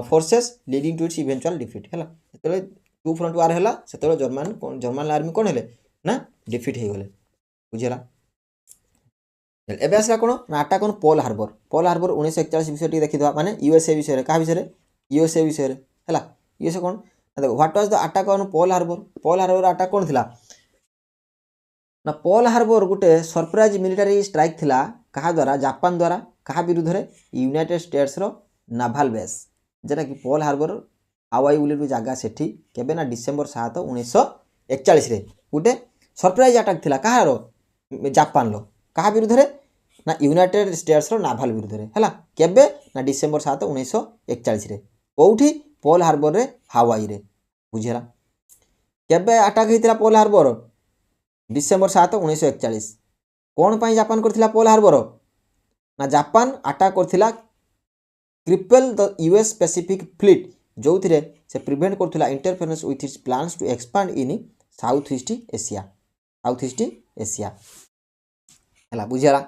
forces leading to its eventual defeat हैला सेतले टू फ्रंट वार हैला सेतले जर्मन आर्मी कोन हेले ना डिफीट हे गले बुझला एबे आसला कोन ना अटैक ऑन पर्ल हार्बर 1941 विषय टी देखि दवा माने यूएसए विषय रे का विषय रे यूएसए विषय रे हैला यूएसए कोन देखो what was the attack on Pearl Harbor attack कोन थिला ना पर्ल हार्बर गुटे सरप्राइज मिलिटरी स्ट्राइक थिला कहा द्वारा जापान द्वारा कहा विरुद्ध रे यूनाइटेड स्टेट्स रो नाभाल बेस जेटा कि पर्ल हार्बर हावाई बोली जगह सेठी केबे ना डिसेंबर 7 1941 रे गुटे सरप्राइज अटैक थिला कहार जापान लो कहा विरुद्ध रे ना यूनाइटेड स्टेट्स रो नाभाल विरुद्ध रे हला केबे ना डिसेंबर 7 1941 रे कोठी पर्ल हार्बर रे हावाई रे बुझेला केबे अटैक हितला पर्ल हार्बर डिसेंबर 7 1941 कोन पई जापान करथिला पर्ल हार्बर ना जापान अटैक करथिला cripple the US Pacific fleet जो थिरे से प्रिवेंट करथिला interference with its plans to expand in South East Asia हला बुझियाला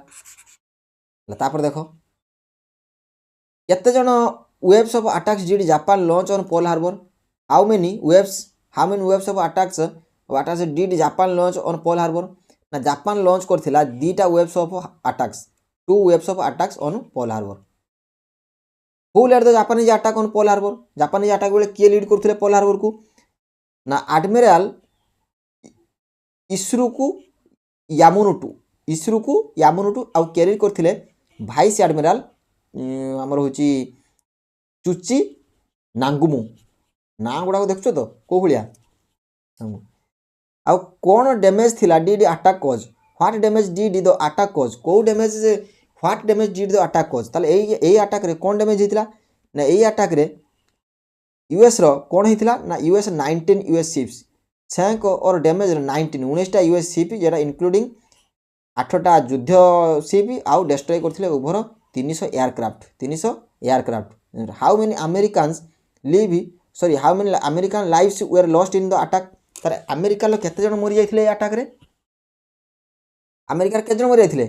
तापर देखो केते जण waves of attacks did Japan launch on Pearl Harbor how many waves of attacks did Japan launch on Pearl Harbor ना Japan launch करथिला दीटा waves of attacks 2 waves of attacks on Pearl Harbor who led the Japanese attack on Pearl Harbor Japanese attack बेले किए lead करथिले Pearl Harbor को ना admiral इस्रुकु यामानोटू आउ carry करथिले vice admiral हमर होची चुची नांगुमु ना गुडा को देखछो तो को भलिया आउ कोन डैमेज थिला did attack cause what damage did the attack cause को damage what damage did the attack cause ताले एई अटैक रे कोन डैमेज हितला ना एई अटैक रे यूएस रो कोन हितला ना यूएस 19 यूएस शिप्स सैंक और डैमेज 19 टा यूएस शिप जेटा इंक्लूडिंग 8टा युद्ध शिप आउ डिस्ट्रॉय करथिले over 300 aircraft how many American lives where lost in the attack तारे अमेरिका लो केते जण मरि जाइथिले अटैक रे अमेरिका केते जण मरि जाइथिले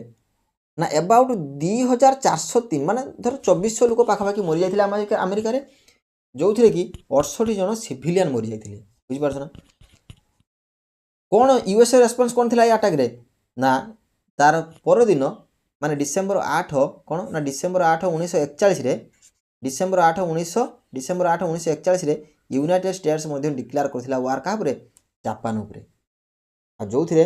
ना अबाउट 2403 माने धर 2400 लोक पाखा पाखी मरि जाइथिले अमेरिका रे जो थिरे कि 68 जण सिविलियन मरि जाइथिले बुझि पारछ ना कोन यूएसए रेस्पॉन्स कोन थिला अटैक रे ना तार पर दिन माने डिसेंबर 8 कोन ना डिसेंबर 8 1941 रे डिसेंबर 8 1941 रे यूनाइटेड स्टेट्स मध्ये डिक्लेयर करथिला वार का परे जापान उपरे आ जो थिरे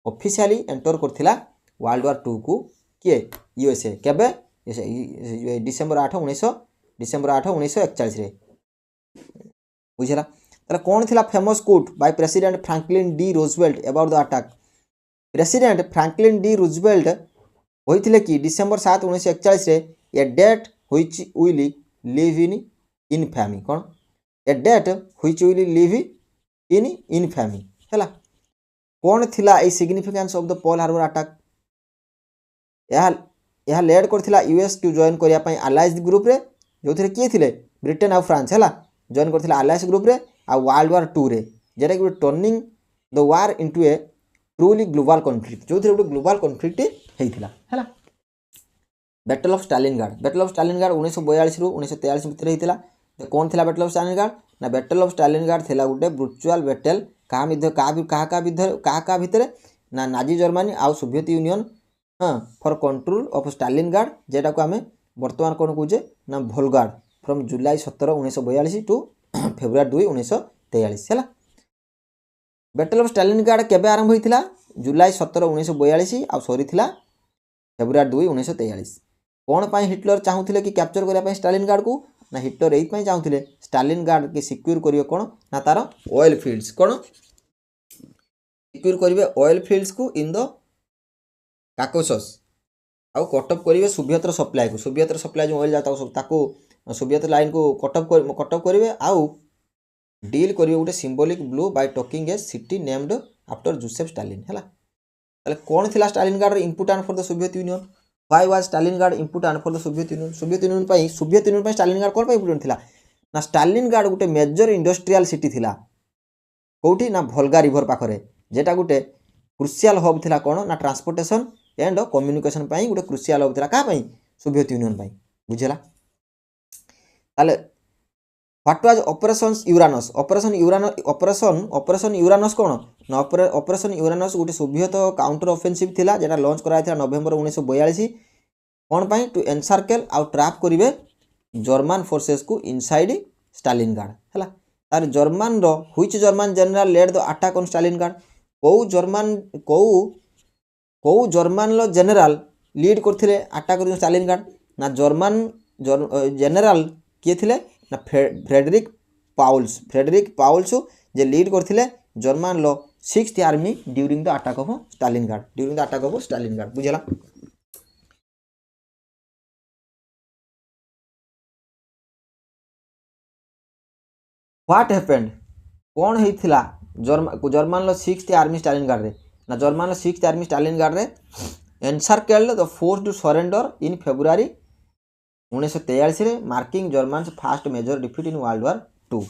ऑफिशियली एंटर करथिला वर्ल्ड वार 2 को के यूएसए केबे डिसेंबर 8 1941 रे बुझेला ताले कौन थिला famous quote by President Franklin D Roosevelt about the attack President Franklin D Roosevelt होइथिले कि डिसेंबर 7 1941 रे a date which will live in infamy कौन a date which will live in infamy हैला कौन थिला the significance of the Pearl Harbor attack यह led करथिला US को जॉइन करिया पई अलायंस ग्रुप रे जो थिले किए थिले ब्रिटेन और फ्रांस हैला जॉइन करथिला अलायंस ग्रुप रे आ वर्ल्ड वार 2 रे जेटा कि turning the war into A truly global conflict जो थिले ग्लोबल कॉन्फ्लिक्ट हेइथिला हैला बैटल ऑफ स्टालिनग्राड 1942 रु 1943 भितर हेइथिला तो कौन थिला बैटल ऑफ स्टालिनग्राड ना बैटल ऑफ स्टालिनग्राड थिला गुटे ब्रुचुअल बैटल का भितर ना नाजी जर्मनी आउ सोवियत यूनियन हाँ फॉर कंट्रोल ऑफ स्टालिनग्राड जेटा को आम बर्तमान कौन कहे ना वोल्गार्ड फ्रॉम जुलाई 17 1942 टू फेब्रुआरी 2 1943 है बैटल ऑफ स्टालिनग्राड केबे आरंभ होता जुलाई 17 1942 आ सरी फेब्रुआरी 2 1943 कौन पाई हिटलर चाहूले कि कैप्चर करने स्टालिनग्राड को ना हिटलर यही चाहूले स्टालिनग्राड के सिक्योर करिवे कौन ना तार ऑयल फील्ड्स कौन सिक्योर करिवे ऑयल फील्ड्स को इन द काकोसस आउ कटअप करेंगे सोवियतर सप्लाई को सोवियतर सप्लाई जो ऑयल जाता ताको सोवियत लाइन को कटअप करेंगे आउ डील करेंगे गोटे सिंबॉलिक ब्लू बाय टॉकिंग ए city named after Joseph Stalin है ताले कौन थिला Stalingrad important for the Soviet union why was Stalingrad important for the Soviet union पर स्टालिनग्राड कौन इंपोर्टेंट थिला ना स्टालिनग्राड गोटे मेजर इंडस्ट्रियल सिटी थिला कोठी ना भोल्गा रिवर पाखरे जेटा गोटे क्रुशियल हब थिला कौन ना ट्रांसपोर्टेशन एंड कम्युनिकेशन पाई गोटे क्रुशियल हब थिला का पाई सोवियत यूनियन पाई बुझेला ताले व्हाट वाज ऑपरेशन यूरानस कौन ना ऑपरेशन यूरानस गोटे सोवियत काउंटर ऑफेंसिव थिला जेटा लॉन्च करा था नवेम्बर 1942 कौन पाई टू एनसार्केल आउ ट्रैप करिवे जर्मन फोर्सेस को इनसाइड स्टालिनग्राड हैला तार जर्मन रो which German general led the attack on Stalingrad को जर्मन लो जनरल लीड करथिले अटैक ऑन स्टालिनग्राड ना जर्मन जनरल किए थिले ना फ्रेडरिक पाउल्स जे लीड करथिले जर्मन लो 6th army during the attack of Stalingrad बुझला व्हाट हैपेंड कौन होइथिला जर्मन लो 6th आर्मी स्टालिनग्राड रे ना जर्मन लो 6th आर्मी स्टालिनग्राड रे encircled the force to surrender in February 1943 रे marking German first major defeat in world वार 2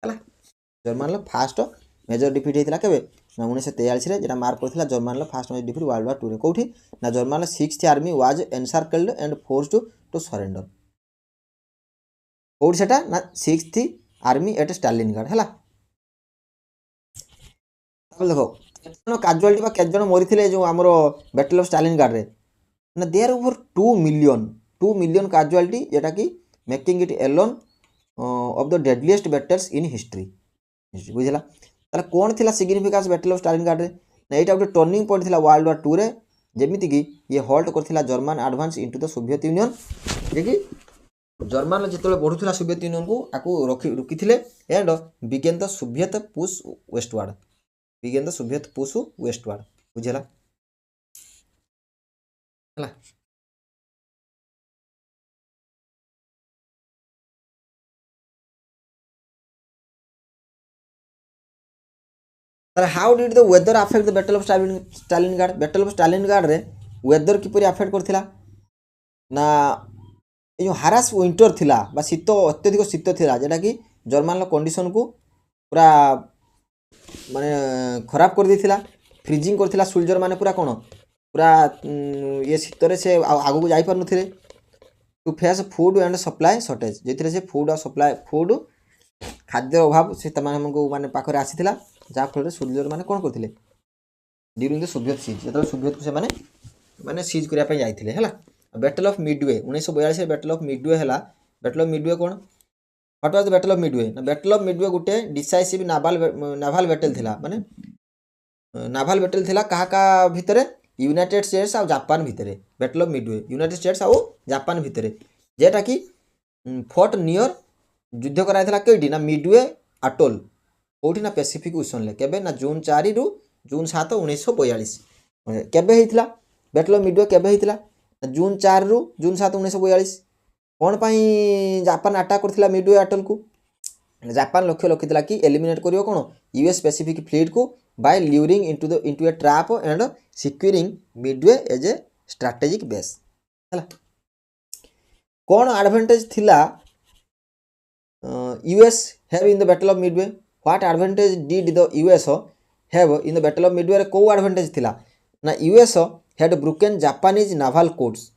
है जर्मन लो फास्ट मेजर डिफीट होता केबे ना 1943 रे जेटा मार्क करथिला जर्मन लो फास्ट मेजर डिफीट वर्ल्ड वार 2 रे कोठी ना जर्मन लो 6th army was encircled and forced to surrender कोठी सेटा ना 6th आर्मी एट स्टालिनग्राड हैला देखो केतन कैजुअलिटी बा केतन मरिथिले जो हमरो बैटल ऑफ स्टालिनग्राड रे ना देयर ओवर 2 मिलियन कैजुअलिटी जेटा कि making it alone of the deadliest battles in history बुझला ताले कौन थिला सिग्निफिकेंस बैटल ऑफ स्टालिनग्राड रे ना एटा गोटे टर्निंग पॉइंट थिला वर्ल्ड वार 2 रे जेमिति कि ये हॉल्ट करथिला German advance into the Soviet Union जे कि जर्मन जेतले बढ़ुथिला सोवियत यूनियन को आकु रुकिथिले and began the Soviet push westward बुझला हला how did the weather affect the battle of Stalingrad रे वेदर किपरि अफेक्ट करथिला ना ये हारास विंटर थिला बा शीत अत्यधिक शीत थिला जेटा कि जर्मन लो कंडीशन को पूरा माने खराब कर देथिला फ्रीजिंग करथिला सोल्जर माने पूरा कोन पूरा ये शीत रे से आगु को जाई पर नथिले to face food and supply shortage जेथिरे से फूड खाद्य अभाव से तमाम हमको माने पाखरे आसीथिला जा फल सोल्जर माने कोन करथिले ड्यूरिंग द सोवियत सीज जेतले सोवियत को से माने सीज करिया पय जाईथिले हैला बैटल ऑफ मिडवे 1942 रे बैटल ऑफ मिडवे हैला battle of Midway cone what was the battle of Midway ना battle of Midway Gute decisive नाval battle थिला माने नाval बैटल थिला का भितरे यूनाइटेड स्टेट्स और जापान भितरे battle of Midway United states और जापान भितरे जेटा कि फोर्ट नियर युद्ध कराइथिला केडी ना मिडवे आटोल कौटी ना पैसिफिक ओशन ले केबे ना जून 4 रु जून 7 1942 केबे हेइथिला बैटल ऑफ मिडवे केबे हेइथिला जून 4 रु जून 7 1942 कौन पाई जापान अटैक करथिला मिडवे आटोल को जापान लक्ष्य रखिथिला कि एलिमिनेट करियो कोन यूएस पैसिफिक फ्लीट को by luring into a trap and securing Midway as a strategic base हला कौन एडवांटेज थिला US have in the battle of Midway what advantage did the US have in the battle of Midway रे को advantage थिला ना US had broken Japanese naval codes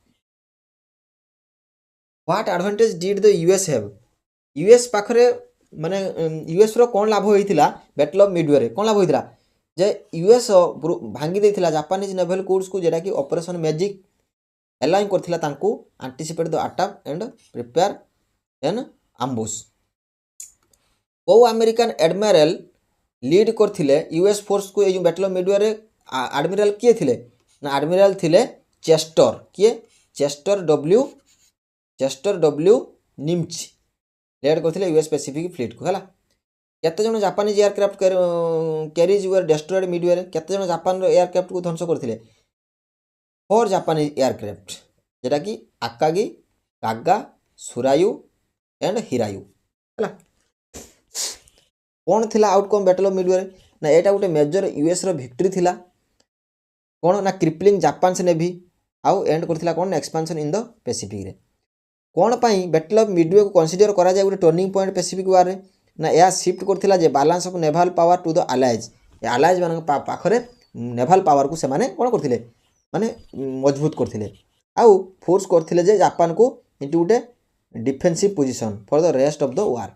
what advantage did the US have US पाखरे माने US रो कोन लाभ होइथिला battle of Midway रे कोन लाभ होइथिला जे US भांगी देथिला जापानीज नेवल कोड्स को जेडा कि ऑपरेशन मैजिक अलाउइंग करथिला तांको anticipate the attack and prepare an ambush को अमेरिकन एडमिरल लीड करथिले यूएस फोर्स को ए जो बैटल ऑफ मिडवे रे एडमिरल किए थिले ना एडमिरल थिले चेस्टर किए चेस्टर डब्ल्यू निम्च लीड करथिले यूएस पैसिफिक फ्लीट को हला केते जण Japanese aircraft carries were destroyed Midway रे केते जण जापान रो एयरक्राफ्ट को ध्वंस करथिले 4 जापानीज एयरक्राफ्ट जेटा कि आकागी कागा सुरायु एंड हिरायु हला कौन थिला आउटकम बैटल ऑफ मिडवे रे ना एटा गोटे मेजर यूएस रो विक्ट्री थिला कौन ना क्रिपलिंग जापान से नेवी आउ एंड करथिला कौन एक्सपेंशन इन द पैसिफिक रे कौन पाई बैटल ऑफ मिडवे को कंसीडर करा जाय गोटे टर्निंग पॉइंट पैसिफिक वार रे ना या शिफ्ट करथिला जे balance of naval power to the allies allies मान पाखरे नेवल पावर को से माने कोन करथिले माने मजबूत करथिले आउ फोर्स करथिले जे जापान को इनटू गोटे defensive position for the rest of the war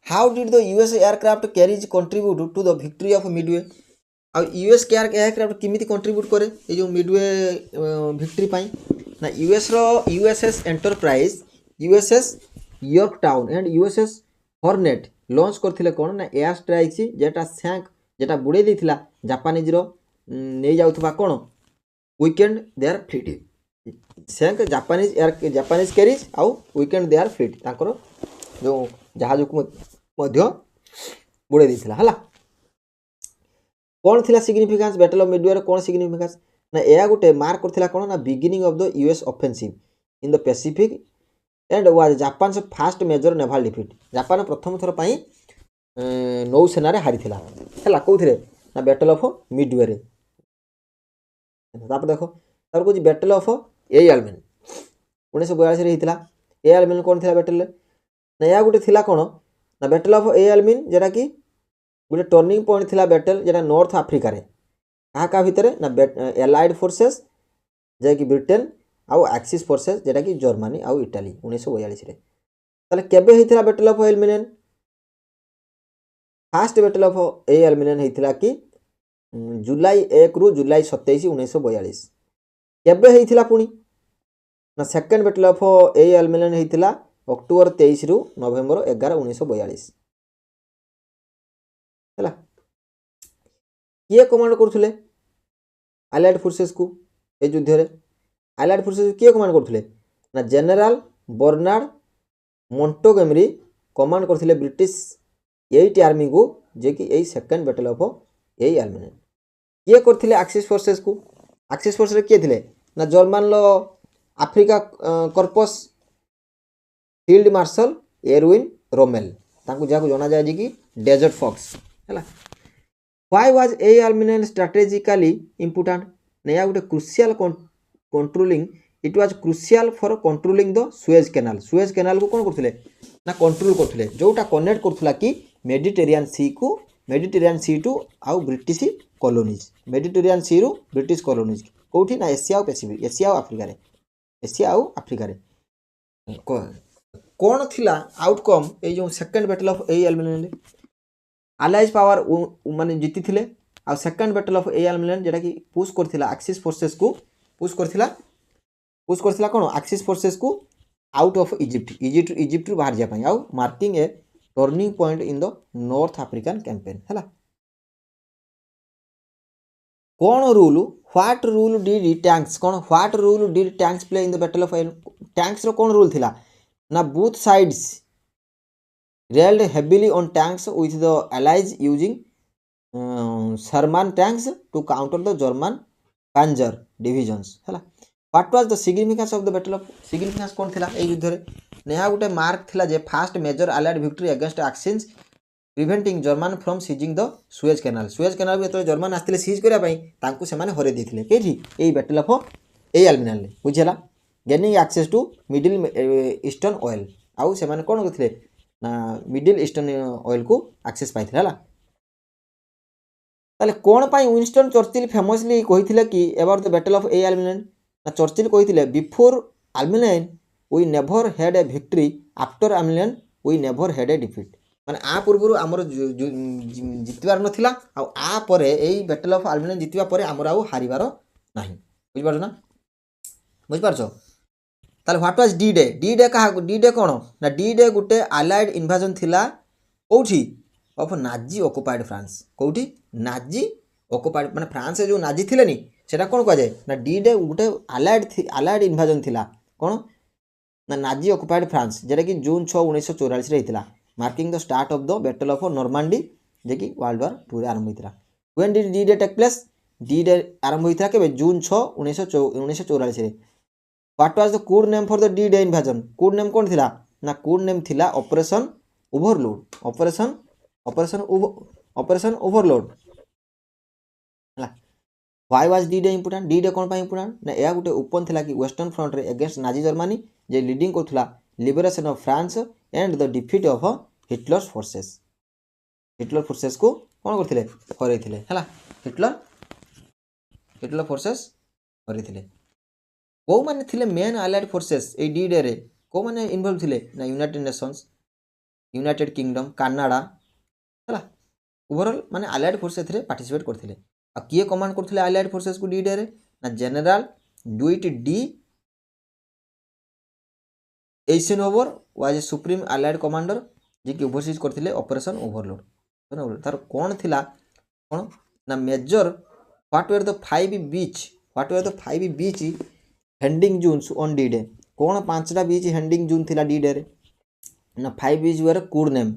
how did the US aircraft carriers contribute to the victory of Midway आ यूएस के एयरक्राफ्ट किमिति कंट्रीब्यूट करे ये जो मिडवे विक्ट्री पाई ना USS Enterprise USS Yorktown and USS Hornet launch करथिले कोन ना एयर स्ट्राइक सी जेटा सैंक जेटा बुड़े देथिला जापानीज रो नै जाउथबा कोन weakened their fleet सैंक Japanese carries आउ वीकेंड देयर फ्लीट ताकर जो जहाज को मध्य बुड़े देथिला हला कौन थिला सिग्निफिकेंस बैटल ऑफ मिडवे रे कौन सिग्निफिकेंस ना एया गोटे मार्क करथिला कोन ना beginning of the US offensive in the Pacific and was Japan से first major naval defeat Japan प्रथम थर पई नौसेना रे हारिथिला हला कोथिरे ना बैटल ऑफ मिडवे रे तापर देखो तार को बैटल ऑफ एयरमैन 1942 रे हिथिला एयरमैन कोन थिला बैटल रे ना या गोटे थिला कोन ना बैटल ऑफ एयरमैन जेटा कि गोटे टर्निंग पॉइंट थिला बैटल जेटा नॉर्थ अफ्रीका रे का भितर ना एलाइड फोर्सेस जे कि ब्रिटेन आउ एक्सिस फोर्सेस जेटा कि जर्मनी आउ इटाली 1942 रे ताले केबे हिथिला battle of El Alamein first battle of El Alamein हिथिला कि जुलाई 1 रु जुलाई 27 1942 केबे हिथिला पुनी ना second battle of El Alamein हिथिला October 23 रु नवेम्बर 11 1942 हला किए कमांड करथुले अलाइड फोर्सेस को ए युद्ध रे अलाइड फोर्सेस किए कमांड करथुले ना जनरल बर्नार्ड मोंटोगेमरी कमांड करथुले ब्रिटिश 8 आर्मी को जे कि the second battle of El Alamein किए करथुले एक्सिस फोर्सेस रे किए थिले ना जर्मन लो Africa Corps Field Marshal Erwin Rommel तांको जाको जाना जाय कि डेजर्ट फॉक्स हला why was El Alamein strategically important नया गोटे crucial controlling it was crucial for controlling the Suez canal को कोन करथुले ना कंट्रोल करथुले जोटा कनेक्ट करथुला कि मेडिटेरियन सी टू आउ ब्रिटिश कॉलोनीज मेडिटेरियन सी रु ब्रिटिश कॉलोनीज कोठी ना एशिया आउ पैसिफिक एशिया आउ अफ्रीका रे कौन थिला आउटकम ए जो second battle of El Alamein allies power माने जीति थिले आ second battle of El Alamein जेटा कि पुश करथिला एक्सिस फोर्सेस को पुश करथिला कोन एक्सिस फोर्सेस को आउट ऑफ इजिप्ट रु बाहर जा पई आउ marking a turning point in the North African campaign हला कौन role what role did tanks कौन what role did tanks play in the battle of tanks रो कौन रूल थिला ना both sides railed heavily on tanks with the allies using Sherman tanks to counter the German Panzer divisions ହେଲା what was the significance of the battle of significance कौन थिला एई युद्ध रे नेहा गुटे मार्क थिला जे first major allied victory against Axis preventing German from seizing the Suez Canal को German आस्थिले seize करिया पई तांकु से माने हरे देथिले केठी एई बैटल ऑफ एई एल्मिनाल रे बुझिला gaining access to middle eastern oil आउ से माने कोन करथिले ना मिडिल ईस्टर्न ऑयल को एक्सेस पाइथिले हला ताले कोन पाई विंस्टन चर्चिल फेमसली कहिथिले कि about the battle of El Alamein ना चर्चिल कहिथिले before Alamein we never had a victory after Alamein we never had a defeat माने आ पूर्वरु हमर जितबार नथिला आ आ परे एई बैटल ऑफ एल्मिनाल जितबा परे हमर आउ हारिबार नाही बुझ पारछ ना बुझ पारछ ताले व्हाट वाज डी डे कहा डी डे कोन ना डी डे गुटे अलाइड इन्वाजन थिला कोठी ऑफ नाजी ऑक्युपाइड फ्रांस कोठी नाजी ऑक्युपाइड माने फ्रांस जो नाजी थिले नी सेटा कोन कह जाय ना डी डे गुटे अलाइड इन्वाजन थिला कोन ना नाजी ऑक्युपाइड फ्रांस जेटा कि जून 6 1944 रे हितला marking the start of the battle of Normandy जे कि वर्ल्ड वॉर 2 रे आरंभ हितला when did D day take place D day आरंभ हितला के जून 6 1944 रे what was the code name for the D day invasion code name कोन थिला ना कोड नेम थिला ऑपरेशन ओवरलोड ऑपरेशन ओवरलोड हला why was D day important D day कोन पा इंपोर्टेंट ना या गुटे ओपन थिला कि वेस्टर्न फ्रंट रे अगेंस्ट नाजी जर्मनी जे लीडिंग करथुला liberation of France and the defeat of Hitler's forces को कोन करथिले हरैथिले हला हिटलर फोर्सेस हरैथिले को माने थिले मेन अलाइड फोर्सेस ए डी डे रे को माने इन्वॉल्व थिले ना United Nations United Kingdom Canada हला ओवरऑल माने अलाइड फोर्सेस रे पार्टिसिपेट करथिले आ किए कमांड करथिले अलाइड फोर्सेस को डी डे रे ना general Dwight D Eisenhower was a supreme allied commander जे कि ओवरसीज करथिले ऑपरेशन ओवरलोड तार कोन थिला कोन ना major what were the 5 beach landing zones on D day कोन पांचटा बीच हेंडिंग जून थिला डी डे रे ना 5 बीच वर कोड नेम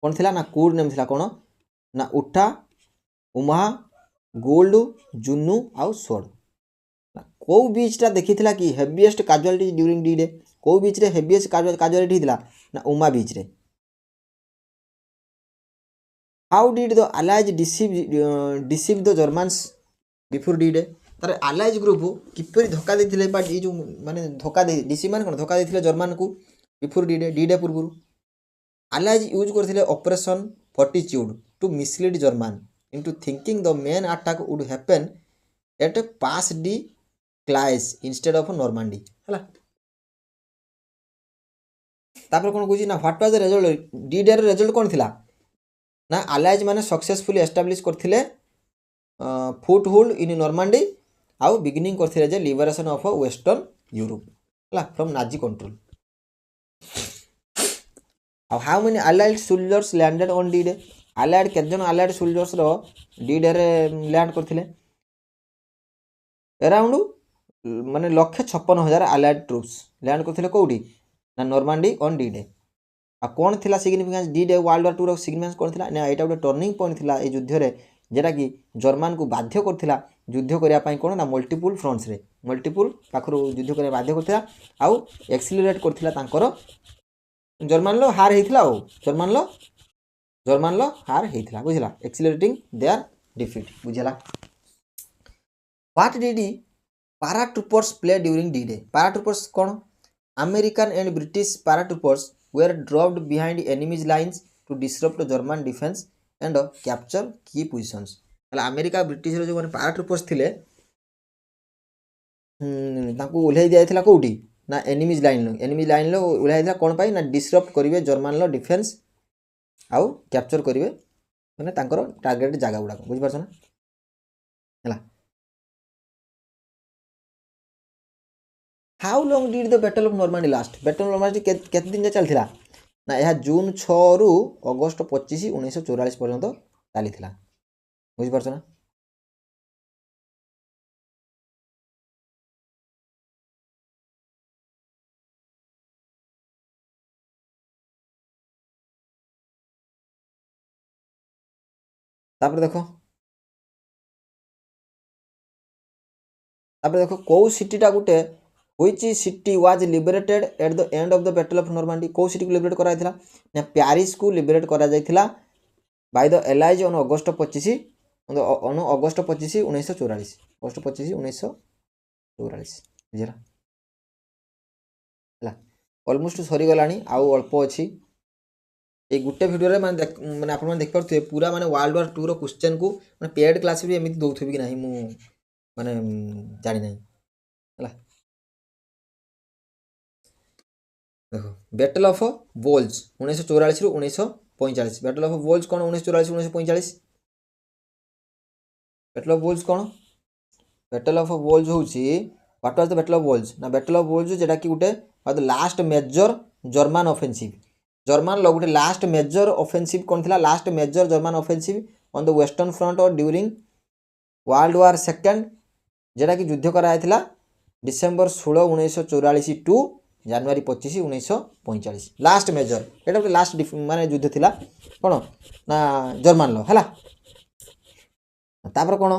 कोन थिला ना कोड नेम थिला कोन ना उठा उमाहा गोल्ड जुन्नू आउ सोड को बीचटा देखिथिला कि heaviest casualty during D day को बीच रे हेवीएस्ट कैजुअलिटी थिला ना उमा बीच रे how did the allies deceive the Germans before D day तार अलाइज ग्रुप किपरि धोका देथिले बा ई जो माने धोका दे डिसी माने कोन धोका देथिले जर्मन को बिफोर डी डे पूर्व अलाइज यूज करथिले Operation Fortitude to mislead German into thinking the main attack would happen at Pas de Calais instead of Normandy हला तापर कोन कहूची ना what was the result D day रे result कोन थिला ना अलाइज माने सक्सेसफुली एस्टैब्लिश करथिले फुट होल्ड इन नॉर्मंडी आउ बिगिनिंग करथिले जे लिबरेशन ऑफ वेस्टर्न यूरोप हला from Nazi control how many allied soldiers landed on D day allied केजन अलाइड सोल्जर्स रो डी डे रे लैंड करथिले अराउंड माने 156,000 अलाइड ट्रूप्स लैंड करथिले कोउडी ना नॉर्मंडी ऑन डी डे आ कोन थिला significance D day world war 2 रो सिग्निफिकेंस कोन थिला ना एटा उडे टर्निंग पॉइंट थिला ए युद्ध रे जेटा कि जर्मन को बाध्य करथिला युद्ध करिया पई कोन ना मल्टीपल फ्रंट्स रे मल्टीपल पाखरो युद्ध करिया बाध्य करथिला आउ एक्सीलरेट करथिला तांकर जर्मन लो हार हेथिला ओ जर्मन लो हार हेथिला बुझिला एक्सीलरेटिंग देयर डिफीट बुझिला what did paratroopers play during D-Day paratroopers कोन American and British paratroopers were dropped behind enemy's lines to disrupt German defense and capture key positions हला अमेरिका ब्रिटिश रो जो माने paratroopers थिले तांको उल्हेइ दियाइथिला कोउठी ना एनिमीज लाइन लो उल्हेइ दिया कोन पाई ना डिसरप्ट करिवे जर्मन लो डिफेंस आउ कैप्चर करिवे माने तांकर टारगेट जागा गुडा बुझ परछ ना हला how long did the battle of Normandy last battle of Normandy केते दिन जे चलथिला ना यह जून 6 रु अगस्त 25 1944 पर्यंत चली थिला बुझ परछ ना तापर देखो कौ सिटीटा गुटे which city was liberated at the end of the battle of Normandy कौ सिटी को लिबरेट करा जायतिला ना पेरिस को लिबरेट करा जायतिला by the allies on August 25 on August 25 1944 August 25 1944 बुझला हला ऑलमोस्ट सरी गलानी आउ अल्प अछि ए गुटे वीडियो रे माने आपण माने देख परथुए पूरा माने वर्ल्ड वार 2 रो क्वेश्चन को माने पेड क्लास भी एमिति दउथबी कि नाही मु माने जानि नाही हला देखो बैटल ऑफ वोल्स 1944 रु 1945 बैटल ऑफ वोल्स कोन 1944 1945 बैटल ऑफ वोल्स कोन बैटल ऑफ वोल्स होची what was the battle of Bulge ना बैटल ऑफ वोल्स जेटा कि गुटे the last major German offensive German लो गुटे लास्ट मेजर ऑफेंसिव कोन थिला last major German offensive on the western front और ड्यूरिंग वर्ल्ड वार सेकंड जेटा कि युद्ध करा आइथिला December 16 1944 to January 25 1945 last major Etah Gute last माने युद्ध थिला कोन ना जर्मन लो हला तापर कोन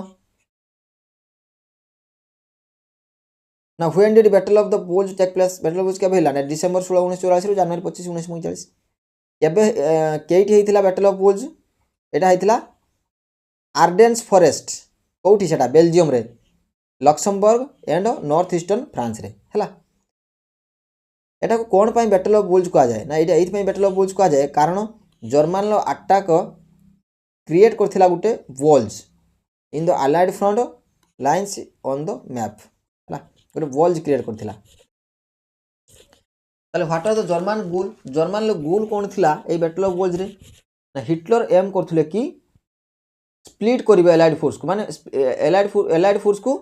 ना when did battle of the Bulge take place battle of Bulge के भेला ना डिसेंबर 16 1944 जनवरी 25 1945 केबे केइठी हेतिला बैटल ऑफ वोल्स एटा हेतिला आर्डेन्स फॉरेस्ट कोठी सेटा बेल्जियम रे Luxembourg and north eastern France रे हला एटा को कोन पई बैटल ऑफ वोल्स को आ जाए ना एटा एथि पई बैटल ऑफ वोल्स को आ जाए कारण German low attack create करथिला Gute walls in the allied front lines on the map हला गुटे वॉल्स क्रिएट करथिला ताले व्हाट आर द जर्मन लो गोल कोन थिला ए बैटल ऑफ वोल्स रे ना हिटलर एम करथुले कि स्प्लिट करिवे एलाइड फोर्स को माने एलाइड फोर्स को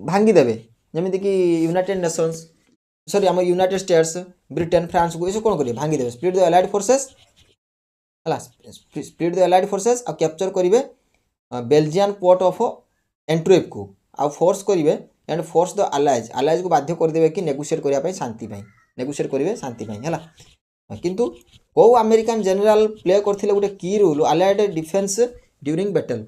भांगी देबे जेमिति कि यूनाइटेड नेशंस सॉरी हम यूनाइटेड स्टेट्स ब्रिटेन फ्रांस को इसो कोन करिवे भांगी देबे स्प्लिट द एलाइड फोर्सेस हला स्प्लिट द एलाइड फोर्सेस आ कैप्चर करिवे बेल्जियन पोर्ट ऑफ एंट्वेप को आ फोर्स करिवे एंड फोर्स द अलाइज को बाध्य कर देबे कि नेगोशिएट करिया पई शांति पई नेगोशिएट करिवे शांति पई हला किंतु को अमेरिकन जनरल प्ले करथिले गुटे की role allied defence during battle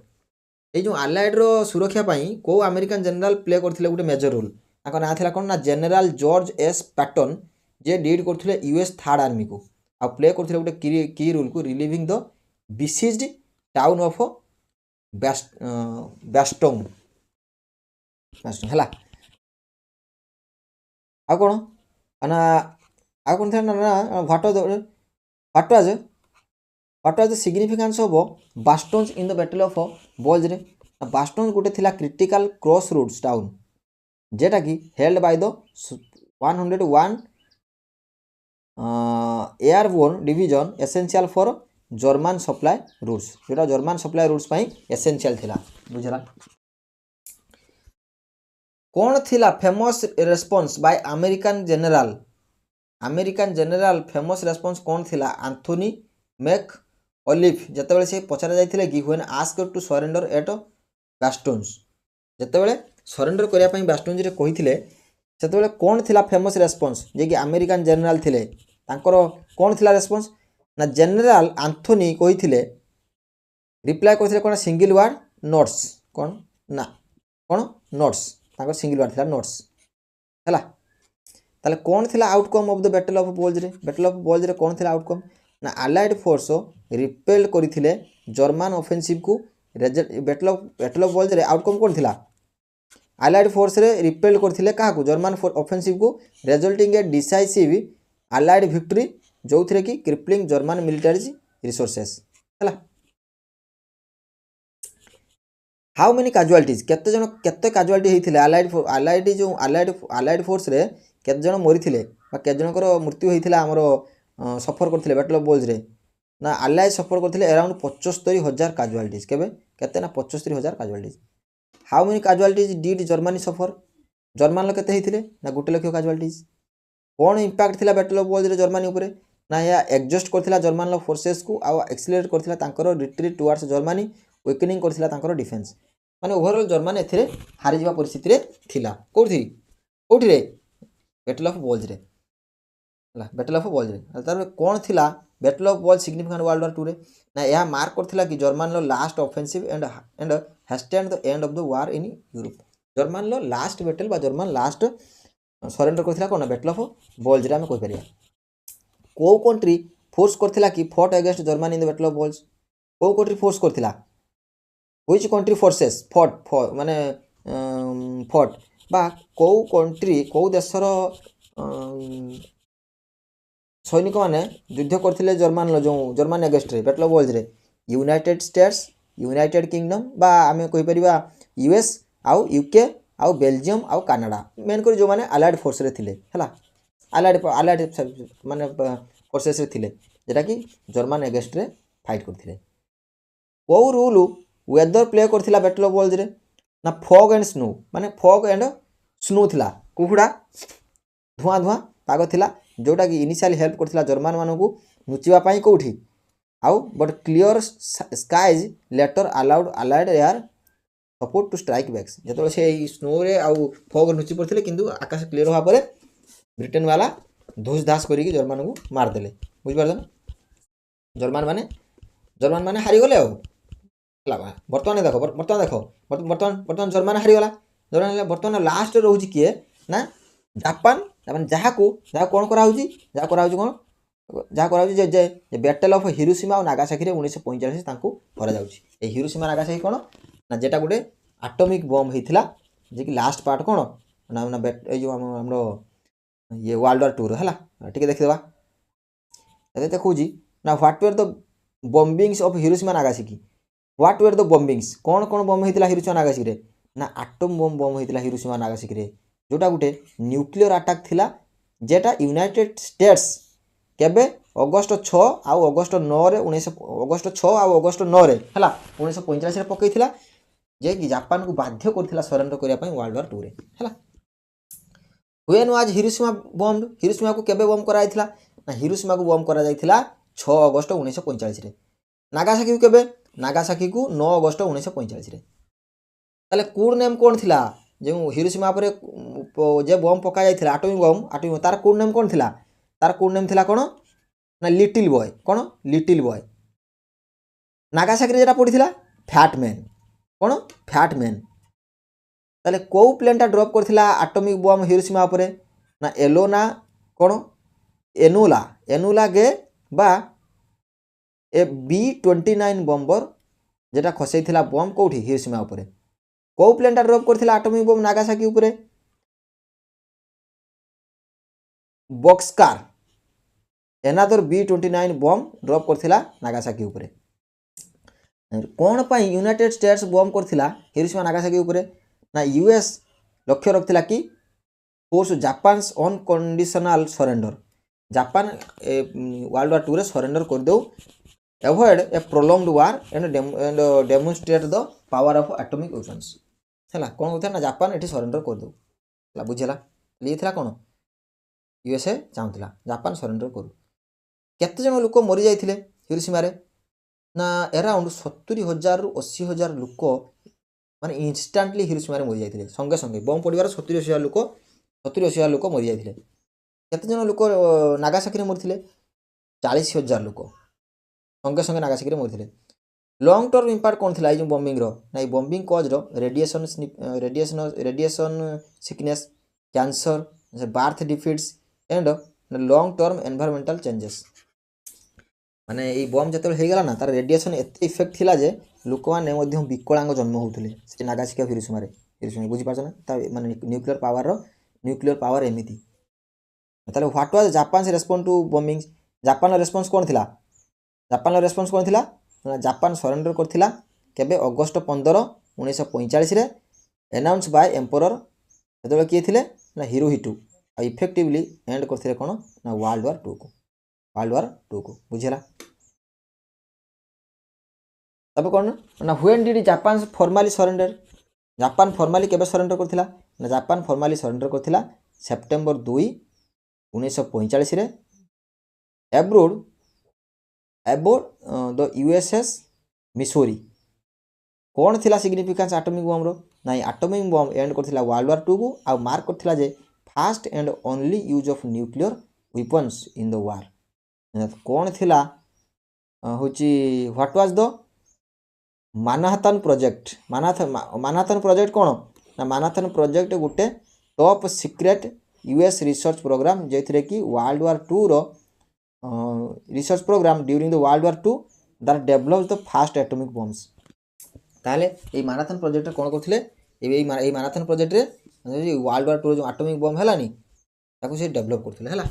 ए जो अलाइड रो सुरक्षा पई को अमेरिकन जनरल प्ले करथिले गुटे मेजर रोल ताको ना थिला कोन ना जनरल जॉर्ज एस पैटन जे लीड करथिले यूएस थर्ड आर्मी को आ प्ले करथिले गुटे की रोल को relieving the besieged town of Bastogne हला आ कोन ना आ कोन था ना what was the significance of Bastogne in the battle of Bulge रे बास्टोन्स गुटे थिला क्रिटिकल क्रॉस रोड्स टाउन जेटा कि held by the 101 airborne division essential for German supply routes जेटा जर्मन सप्लाई रूट्स पई एसेंशियल थिला बुझला कौन थिला famous response bye American general famous response कौन थिला एंथोनी मैक ऑलिव जतबेले से पचरा जाइथिले कि when asked to surrender at Bastogne जतबेले सरेंडर करिया पई बास्टोन्स रे कहिथिले सेतबेले कौन थिला फेमस रेस्पॉन्स जे कि अमेरिकन जनरल थिले तांकर कौन थिला रेस्पॉन्स ना जनरल एंथोनी कहिथिले रिप्लाई करथिले कोन सिंगल वर्ड नोट्स कोन ना कोन नोट्स तांकर सिंगल वर्ड थिला नोट्स हला ताले कौन थिला outcome of the battle of Bulge रे कौन थिला आउटकम ना अलाइड फोर्स रिपेल्ड करथिले जर्मन ऑफेंसिव को बैटल ऑफ वोल्स रे आउटकम कौन थिला अलाइड फोर्स रे रिपेल्ड करथिले काहा को जर्मन ऑफेंसिव को रिजल्टिंग ए डिसाइसिव अलाइड विक्ट्री जोथरे कि क्रिपलिंग जर्मन मिलिटरी रिसोर्सेस हला हाउ मेनी कैजुअलिटीज केते कैजुअलिटी हेथिले अलाइड फोर्स रे केते जण मरिथिले बा केते जनकर मृत्यु हेथिला हमरो सफर करथिले बैटल ऑफ वोल्स रे ना अलाइज सफर करथिले अराउंड 75000 कैजुअलिटीज केबे केते ना 75000 casualties how many casualties did Germany suffer German लो केते हेथिले ना 1 लाख कैजुअलिटीज कोन इंपैक्ट थिला बैटल ऑफ वोल्स रे जर्मनी ऊपर ना या एडजस्ट करथिला जर्मन लो फोर्सेस को आ एक्सेलरेट करथिला तांकर रिट्रीट टुवर्ड्स जर्मनी वीकनिंग करथिला तांकर डिफेंस माने ओवरऑल जर्मनी एथिरे हारि जिवा परिस्थिति रे थिला कोठी रे बैटल ऑफ वोल्स रे हला बैटल ऑफ वोल्स रे तार कोन थिला battle of Bulge significant world वार 2 रे ना यह मार्क करथिला कि जर्मन लो last offensive and hastened the end of the war in Europe German लो लास्ट बैटल बा जर्मन लास्ट सरेंडर करथिला कोन बैटल ऑफ बॉल्स रे हम कहि परिया को कंट्री फोर्स करथिला कि fought against German in the battle of Bulge को कंट्री फोर्स करथिला व्हिच कंट्री फोर्सेस फॉट माने फॉट बा को कंट्री को देशर सैनिक मैंने युद्ध करते जर्मान जो जर्मान एगेस्ट रे बैटल ऑफ बॉल्स रे यूनाइटेड स्टेट्स यूनाइटेड किंगडम बा आम कहीपर यूएस आउ यूके आउ बेल्जियम आउ कनाडा मेन कर जो मैंने अलाइड फोर्स रे थिले हला अलाइड माने फोर्सेस रे थिले जेटा कि जर्मान एगेस्ट रे फाइट करथिले को रूल वेदर प्ले करथिला बैटल ऑफ बॉल्स रे ना फॉग एंड स्नो माने फॉग एंड स्नो थिला कुहुड़ा धुआं धुआं पाग थिला जोटा कि इनिशियली हेल्प करथिला जर्मन मानकू नुचिबा पई कोठी आउ but clear skies later allowed allied air support to strike backs जेतो से स्नो रे आउ फॉग नुचि पड़थिले किंतु आकाश क्लियर होवा परे ब्रिटेन वाला धूस धास करिक जर्मन को मार देले बुझ पारछन जर्मन माने हारि गले आउ बर्तमान देखो जर्मन हारी गला जर्मन बर्तमान लास्ट रोची किए ना जापान जहाँ कौन करा बैटल ऑफ हिरोशिमा और नागासाकी 1945 करा हिरोशिमा नागासाकी कौन ना जेटा गोटे एटॉमिक बम होता जे कि लास्ट पार्ट कौन ना जो आम ये वर्ल्ड वार 2 है टे देखा देखा ना what were the bombings of Hiroshima Nagasaki what were the bombings कौन कौन बम होता हिरोशिमा नागासाकी ना आटम बम होता हिरोशिमा नागासाकी जोटा गोटे न्यूक्लियर अटैक थिला जेटा यूनाइटेड स्टेट्स केबे अगस्त 6 आउ अगस्त 9 रे 19 अगस्त 6 आउ अगस्त 9 रे हला 1945 रे पकईथिला जे कि जापान को बाध्य करथिला सरेंडर करिया पई वर्ल्ड वार 2 रे हला when was Hiroshima bummed Hiroshima को केबे बम कराइथिला ना हिरोशिमा को बम करा जाइथिला 6 अगस्त 1945 रे नागासाकी को केबे नागासाकी को 9 अगस्त 1945 रे ताले कोड नेम कोन थिला जो हिरोशिमा पर जे बम पका जाइथिला एटॉमिक तार कोड नेम कोन थिला तार कोड नेम थिला कोन ना लिटिल बॉय कोन लिटिल बॉय नागासाकी रे जेटा पडिथिला फैट मैन कोन फैट मैन ताले को प्लेनटा ड्रॉप करथिला एटॉमिक बम हिरोशिमा उपरे ना एलोना कोन एनुला गे बा ए B-29 बम्बर जेटा खसैथिला बम कोठी हिरोशिमा उपरे को प्लेनटा ड्रॉप करथिला एटॉमिक बम नागासाकी उपरे बॉक्सकार एनादर B-29 बम ड्रॉप करथिला नागासाकी उपरे कौन पाई यूनाइटेड स्टेट्स बम करथिला हिरोशिमा नागासाकी उपरे ना यूएस लक्ष्य रखथिला कि force Japan's unconditional surrender Japan world war 2 रे सरेंडर कर दो avoid A prolonged war and demonstrate the power of atomic weapons हैला कोन होता ना जापान एठी सरेंडर कर दो ला बुझला लिए थिला कोन यूएसए चाहूला जापान सरेंडर करू केते जन लोक मरी जाइथिले हिरोशिमा रे ना अराउंड 70,000 रु 80,000 लोक माने इंस्टेंटली हिरोशिमा रे मरी जाइथिले संगे संगे बम पड़िबार 70,000 लोक मरी जाइथिले केते जन लोक नागासाकी रे मरथिले 40,000 लोक संगे संगे नागासाकी रे मरथिले लॉन्ग टर्म इंपैक्ट कौन थिला जो बॉम्बिंग रो ना ये बॉम्बिंग कॉज रो radiation sickness cancer birth defects and long term environmental changes माने ये बम जते हो गला ना तार रेडिएशन एते इफेक्ट थिला जे लोक माने मध्य विकलांग जन्म होउथले से नागासाकी हिरोशिमा बुझी पाछ ना ता माने न्यूक्लियर पावर एमिति ताले what was Japan response to bombing Japan response कौन थिला ना जापान सरेंडर करथिला केबे अगस्त 15 1945 रे अनाउंस बाय एम्परर सेतबे किए थिले ना हिरोहिटो आ इफेक्टिवली एंड करथिले कोन ना वर्ल्ड वार 2 को बुझिला तब कोन ना when did Japan formally surrender Japan formally केबे सरेंडर करथिला ना जापान फॉर्मली सरेंडर करथिला सेप्टेम्बर 2 1945 रे अब्रोड द यूएसएस मिसोरी कौन थिला सिग्निफिकेंस एटॉमिक बम रो ना एटॉमिक बम एंड करथिला वर्ल्ड वार 2 को आ मार्क करथिला जे first and only use of nuclear weapons in the war कौन थिला होची what was the Manhattan project Manhattan project कौन ना मानहातन प्रोजेक्ट गोटे top secret US research programme जे कि वर्ल्ड वार टू रो research programme during the world war two that developed the first atomic bombs ताले ये मानहातन प्रोजेक्ट कौन करथिले ये मानहातन प्रोजेक्ट रे वर्ल्ड वार टू जो एटॉमिक बम हैलानी ताको से डेभलप करथिले हैला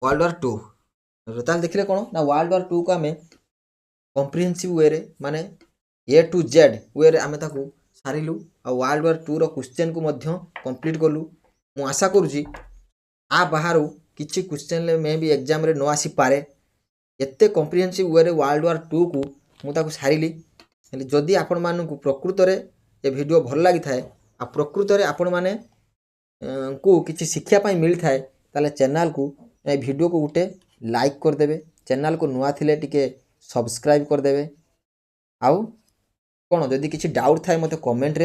वर्ल्ड वार टू ताले देखिले कौन ना वर्ल्ड वार टू को आमे कम्प्रिहेन्सिव वे रे माने ए टू जेड वे रे आमे ताको सारिलु आ वर्ल्ड वार टू रो क्वेश्चन को मध्य कंप्लीट कलु मु आशा करूची आ बाहरु किछि क्वेश्चन मे भी एग्जाम रे न आसी पारे एते कम्प्रिहेन्सिव वे रे वर्ल्ड वार टू को मु ताको सारिली हेले जदि आपण मानकु प्रकृत रे ए वीडियो भल लागि थाए आ प्रकृत रे आपण माने को किछि शिक्षा पई मिल थाए ताले चैनल को ए वीडियो को उठे लाइक कर देबे चैनल को नुआ थिले टिके सब्सक्राइब कर देबे आउ कोन जदि किछि डाउट थाए मते कमेंट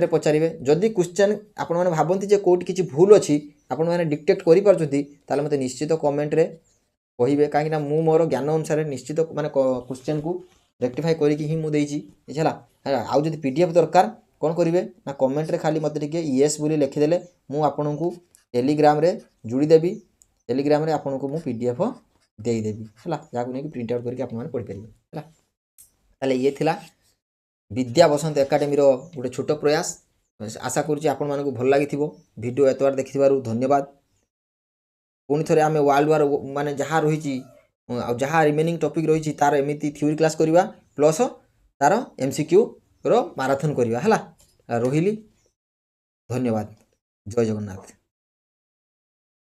रे पचारिबे जदि क्वेश्चन आपण माने भाबंती जे कोठी किछि भूल अछि आपण माने डिटेक्ट करि पारछथि ताले मते निश्चित कमेंट रे कहिबे काहे ना मु मोर ज्ञान अनुसार निश्चित माने क्वेश्चन को रेक्टिफाई करिकि ही मु देइछि बुझला आउ जदि पीडीएफ दरकार कोन करिवे ना कमेंट रे खाली मते टिके यस बोली लिखि देले मु आपनकु टेलीग्राम रे जुड़ी देबी टेलीग्राम रे आपनकु मु पीडीएफ देई देबी हला जाकु नै प्रिंट आउट करके आपन माने पढि परिबे हला ताले ये थिला विद्या बसंत एकेडमी रो गोटे छोट प्रयास आशा करूची आपण मानकु भल लागिथिबो वीडियो एतवार देखिथिबारु धन्यवाद पुणी थरे आमे वर्ल्ड वार माने जहा रहिची आ जहा रिमेनिंग टॉपिक रहिची तार एमिति थ्योरी क्लास करबा प्लस तार एमसीक्यू रो मैराथन करबा हला रोहिली धन्यवाद जय जगन्नाथ।